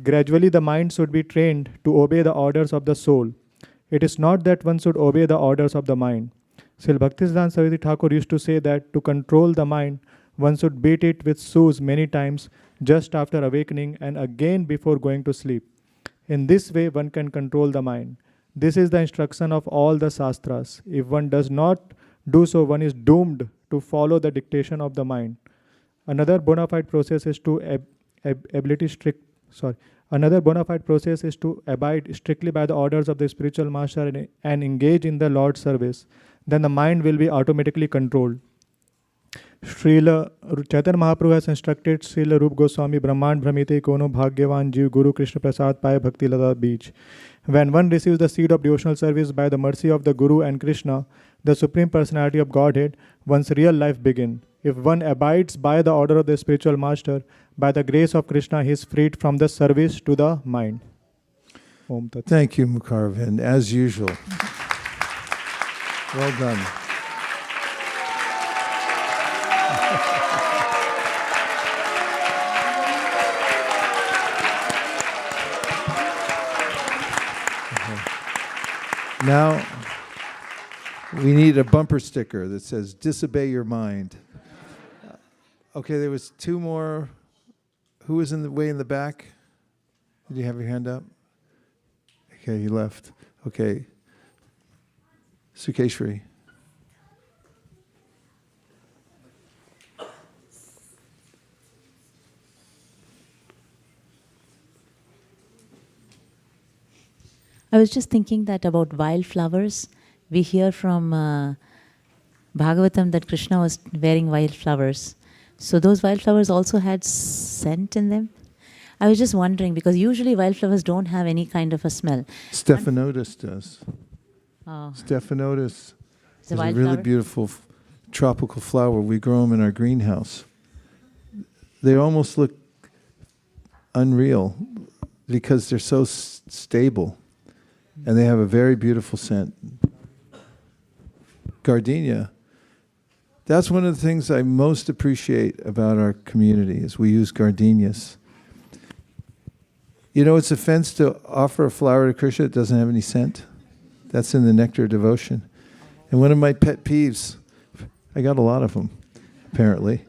Gradually, the mind should be trained to obey the orders of the soul. It is not that one should obey the orders of the mind. Srila Bhaktisiddhanta Saraswati Thakur used to say that to control the mind, one should beat it with shoes many times just after awakening and again before going to sleep. In this way, one can control the mind. This is the instruction of all the Shastras. If one does not do so, one is doomed to follow the dictation of the mind. Another bona fide process is to abide strictly by the orders of the spiritual master and engage in the Lord's service. Then the mind will be automatically controlled. Srila Chaitanya Mahaprabhu has instructed Srila Rup Goswami, Brahman Brahmite Kono Bhagyavan Jiv Guru Krishna Prasad Paya Bhakti Lata Beach. When one receives the seed of devotional service by the mercy of the Guru and Krishna, the Supreme Personality of Godhead, one's real life begins. If one abides by the order of the spiritual master, by the grace of Krishna, he is freed from the service to the mind. Om Tat. Thank you, Mukaravind, as usual. Well done. Now, we need a bumper sticker that says, "Disobey your mind." Okay, there was two more. Who was in the way in the back? Did you have your hand up? Okay, he left. Okay. Sukeshri. I was just thinking that about wildflowers. We hear from Bhagavatam that Krishna was wearing wildflowers. So those wildflowers also had scent in them. I was just wondering, because usually wildflowers don't have any kind of a smell. Stephanotis does. Oh. Stephanotis It's a is a wild really flower? beautiful tropical flower. We grow them in our greenhouse. They almost look unreal because they're so stable. And they have a very beautiful scent. Gardenia. That's one of the things I most appreciate about our community is we use gardenias. You know, it's offense to offer a flower to Krishna that doesn't have any scent. That's in the Nectar of Devotion. And one of my pet peeves, I got a lot of them, apparently.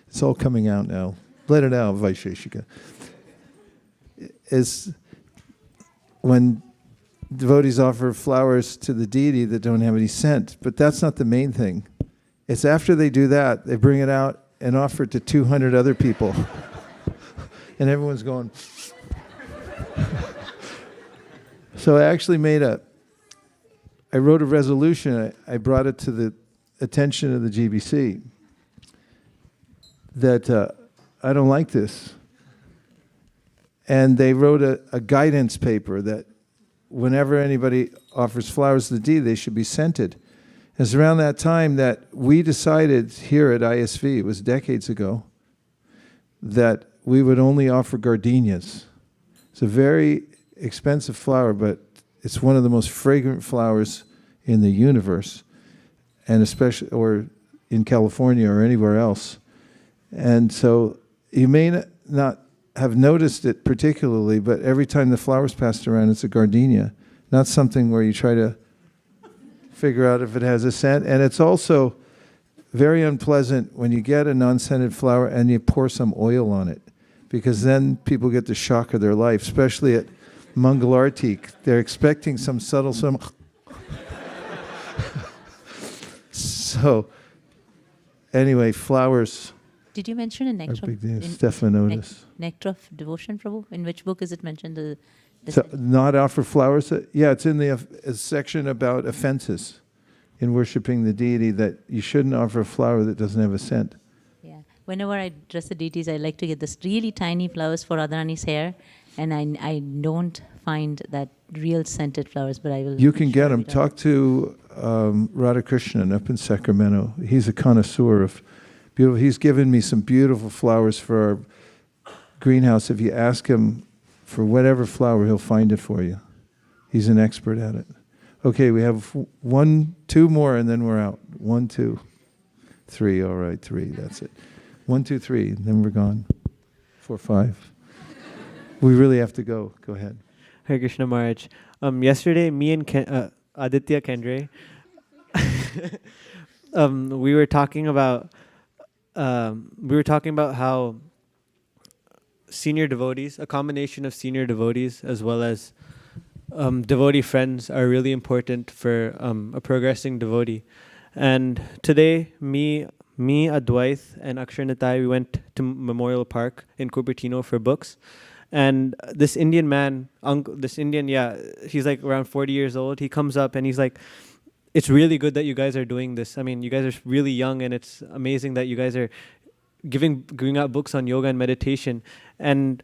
It's all coming out now. Let it out, Vaisesika. Is when devotees offer flowers to the deity that don't have any scent. But that's not the main thing. It's after they do that, they bring it out and offer it to 200 other people. And everyone's going. So I actually I wrote a resolution. I brought it to the attention of the GBC that I don't like this. And they wrote a guidance paper that whenever anybody offers flowers to the deity, they should be scented. It's around that time that we decided here at ISV, it was decades ago, that we would only offer gardenias. It's a very expensive flower, but it's one of the most fragrant flowers in the universe, and especially, or in California or anywhere else. And so you may not have noticed it particularly, but every time the flower's passed around, it's a gardenia, not something where you try to figure out if it has a scent. And it's also very unpleasant when you get a non-scented flower and you pour some oil on it, because then people get the shock of their life, especially at Mangalarti. They're expecting some subtle, So, anyway, flowers Did you mention a are nectar? big deal. Stephanotis. Nectar of devotion, Prabhu? In which book is it mentioned? So, not offer flowers? Yeah, it's in the section about offenses in worshiping the deity, that you shouldn't offer a flower that doesn't have a scent. Yeah. Whenever I dress the deities, I like to get this really tiny flowers for Radharani's hair, and I don't find that real scented flowers, but I will. You can get them. Talk to Radhakrishnan up in Sacramento. He's a connoisseur of beautiful. He's given me some beautiful flowers for our greenhouse. If you ask him for whatever flower, he'll find it for you. He's an expert at it. Okay, we have 1, 2 more, and then we're out. 1, 2, 3. All right, 3. That's it. 1, 2, 3. And then we're gone. 4, 5. We really have to go. Go ahead. Hare Krishna Maharaj. Yesterday, me and Aditya Kendre, we were talking about how senior devotees, a combination of senior devotees as well as devotee friends, are really important for a progressing devotee. And today, me, Advait, and Akshar Nitai, we went to Memorial Park in Cupertino for books. And this Indian man, he's like around 40 years old. He comes up and he's like, it's really good that you guys are doing this. I mean, you guys are really young, and it's amazing that you guys are giving out books on yoga and meditation. And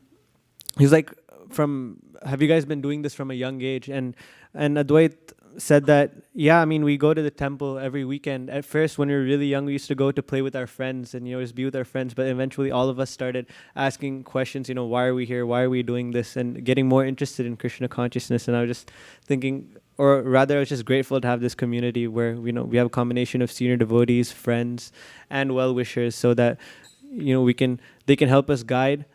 he's like, have you guys been doing this from a young age? And Advait said that, yeah, I mean, we go to the temple every weekend. At first, when we were really young, we used to go to play with our friends and, just be with our friends. But eventually, all of us started asking questions, why are we here? Why are we doing this? And getting more interested in Krishna consciousness. And I was just thinking, or rather, I was just grateful to have this community where, we have a combination of senior devotees, friends, and well-wishers, so that, they can help us guide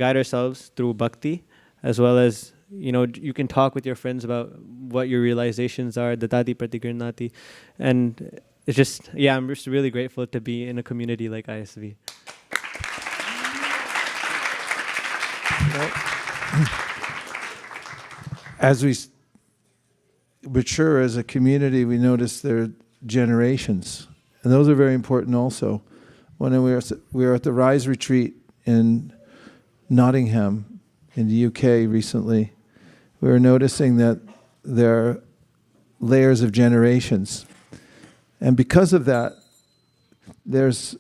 ourselves through bhakti, as well as, you can talk with your friends about what your realizations are, datati pratigranati. And it's just, I'm just really grateful to be in a community like ISV. As we mature as a community, we notice there are generations. And those are very important also. When we were at the Rise Retreat in Nottingham in the UK recently, we were noticing that there are layers of generations. And because of that, there's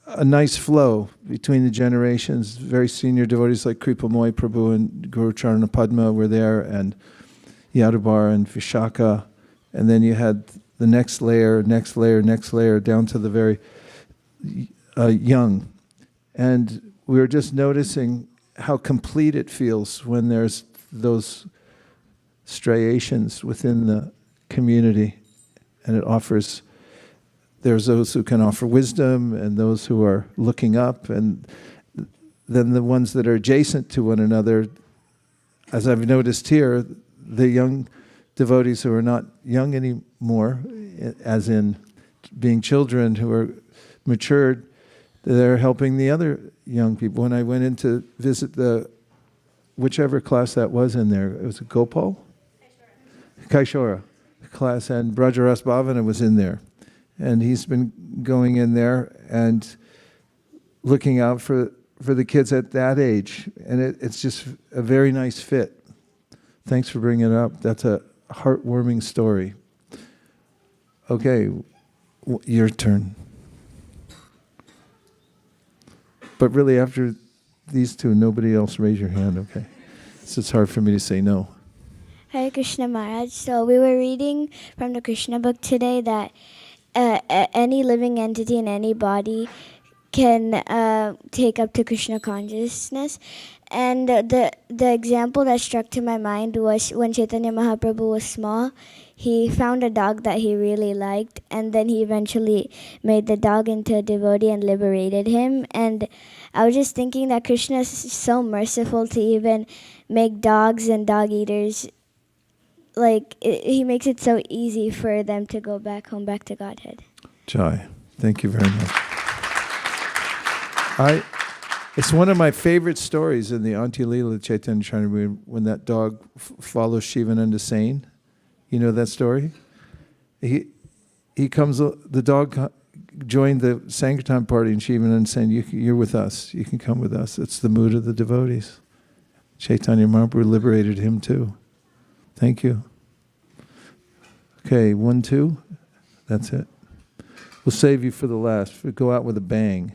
a nice flow between the generations. Very senior devotees like Kripamoy Prabhu and Guru Charana Padma were there, and Yadubar and Vishaka. And then you had the next layer, down to the very young. And we were just noticing how complete it feels when there's those striations within the community. And it offers, there's those who can offer wisdom and those who are looking up, and then the ones that are adjacent to one another. As I've noticed here, the young devotees who are not young anymore, as in being children who are matured, they're helping the other young people. When I went in to visit whichever class that was in there, it was a Gopal? Kaishora class, and Brajaras Bhavana was in there. And he's been going in there and looking out for the kids at that age. And it's just a very nice fit. Thanks for bringing it up. That's a heartwarming story. Okay, your turn. But really, after these two, nobody else raise your hand, okay? So it's hard for me to say no. Hare Krishna Maharaj. So we were reading from the Krishna book today that any living entity in any body can take up to Krishna consciousness. And the example that struck to my mind was when Chaitanya Mahaprabhu was small, he found a dog that he really liked, and then he eventually made the dog into a devotee and liberated him. And I was just thinking that Krishna is so merciful to even make dogs and dog eaters, he makes it so easy for them to go back home, back to Godhead. Jai, thank you very much. It's one of my favorite stories in the Antya-lila Chaitanya Chaitanya when that dog follows Shivananda Sain. You know that story? He comes, the dog joined the Sankirtan party and Shivananda Sain, you're with us, you can come with us. It's the mood of the devotees. Chaitanya Mahaprabhu liberated him too. Thank you. Okay, 1, 2, that's it. We'll save you for the last. We'll go out with a bang.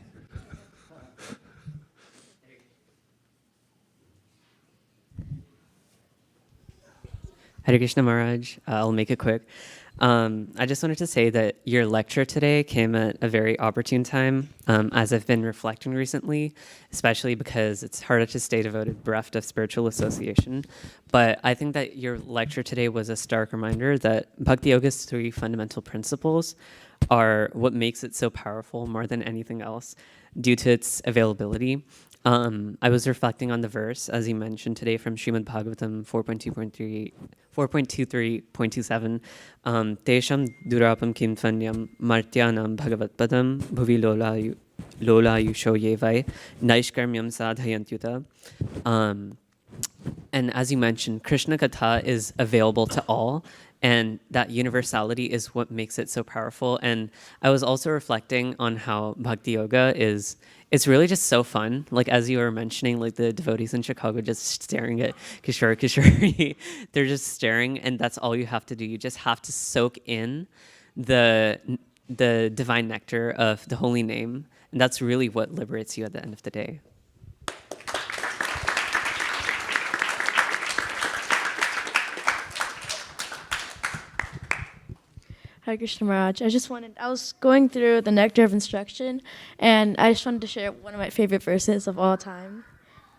Hare Krishna Maharaj, I'll make it quick. I just wanted to say that your lecture today came at a very opportune time, as I've been reflecting recently, especially because it's harder to stay devoted bereft of spiritual association. But I think that your lecture today was a stark reminder that Bhakti Yoga's 3 fundamental principles are what makes it so powerful more than anything else due to its availability. I was reflecting on the verse, as you mentioned today, from Srimad Bhagavatam 4.23.27. Tesham durapam kinfanyam martyanam bhagavatpadam bhuvi lola yusho yevai naishkarmyam sadhayantyuta. And as you mentioned, Krishna Katha is available to all, and that universality is what makes it so powerful. And I was also reflecting on how Bhakti Yoga it's really just so fun. Like, as you were mentioning, like the devotees in Chicago just staring at Kishore. They're just staring, and that's all you have to do. You just have to soak in the divine nectar of the holy name. And that's really what liberates you at the end of the day. Hare Krishna Maharaj. I was going through the Nectar of Instruction, and I just wanted to share one of my favorite verses of all time.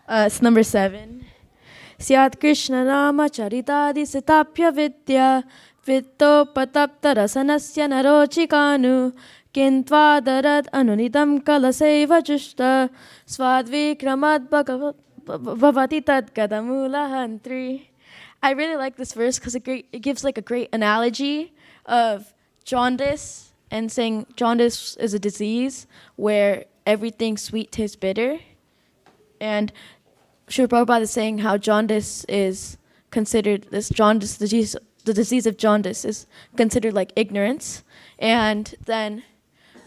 It's number 7. Syat Krishna Nama Charitadi Sitapya Vidya Vitto Patapta Rasanasya Narochikanu Kintvadarat Anunidam Kalaseva Jushta Swadvikramad Bhavati Tad Gadamula Hantri. I really like this verse because it gives like a great analogy of jaundice, and saying jaundice is a disease where everything sweet tastes bitter. And Srila Prabhupada is saying how jaundice is considered, the disease of jaundice is considered like ignorance. And then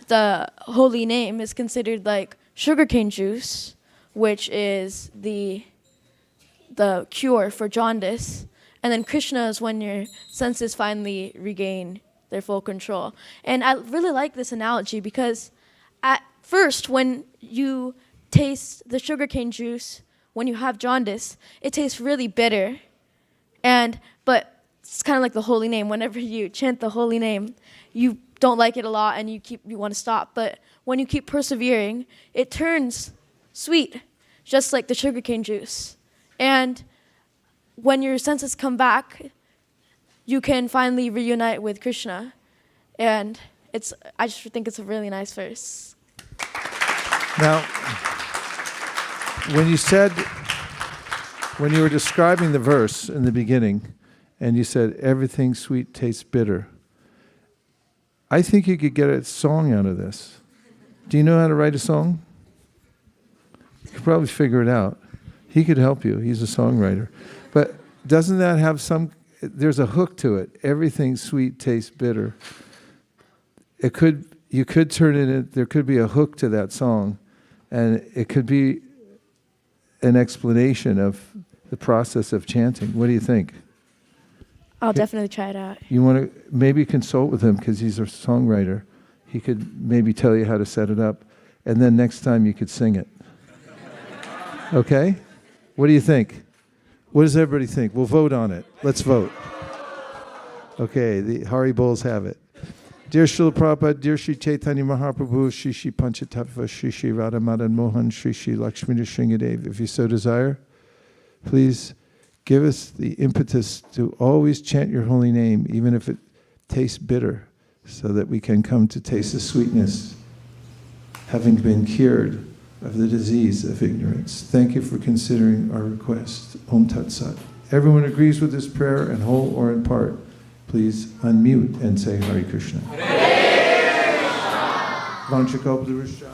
the holy name is considered like sugarcane juice, which is the cure for jaundice. And then Krishna is when your senses finally regain their full control. And I really like this analogy because at first, when you taste the sugarcane juice, when you have jaundice, it tastes really bitter. But it's kind of like the holy name. Whenever you chant the holy name, you don't like it a lot and you want to stop. But when you keep persevering, it turns sweet, just like the sugarcane juice. And when your senses come back, you can finally reunite with Krishna. And I just think it's a really nice verse. Now, when you were describing the verse in the beginning, and you said, everything sweet tastes bitter, I think you could get a song out of this. Do you know how to write a song? You could probably figure it out. He could help you. He's a songwriter. But doesn't that have there's a hook to it. Everything sweet tastes bitter. You could turn it there could be a hook to that song, and it could be an explanation of the process of chanting. What do you think? I'll definitely try it out. You want to maybe consult with him because he's a songwriter. He could maybe tell you how to set it up, and then next time you could sing it. Okay? What do you think? What does everybody think? We'll vote on it. Let's vote. Okay, the Hari Bols have it. Dear Srila Prabhupada, dear Sri Chaitanya Mahaprabhu, Shri Shri Panchatattva, Shri Shri Radha Madan Mohan, Shri Shri Lakshmi Nrsingadev, if you so desire, please give us the impetus to always chant your holy name, even if it tastes bitter, so that we can come to taste the sweetness, having been cured of the disease of ignorance. Thank you for considering our request. Om Tat Sat. Everyone agrees with this prayer, in whole or in part. Please unmute and say Hare Krishna. Hare Krishna.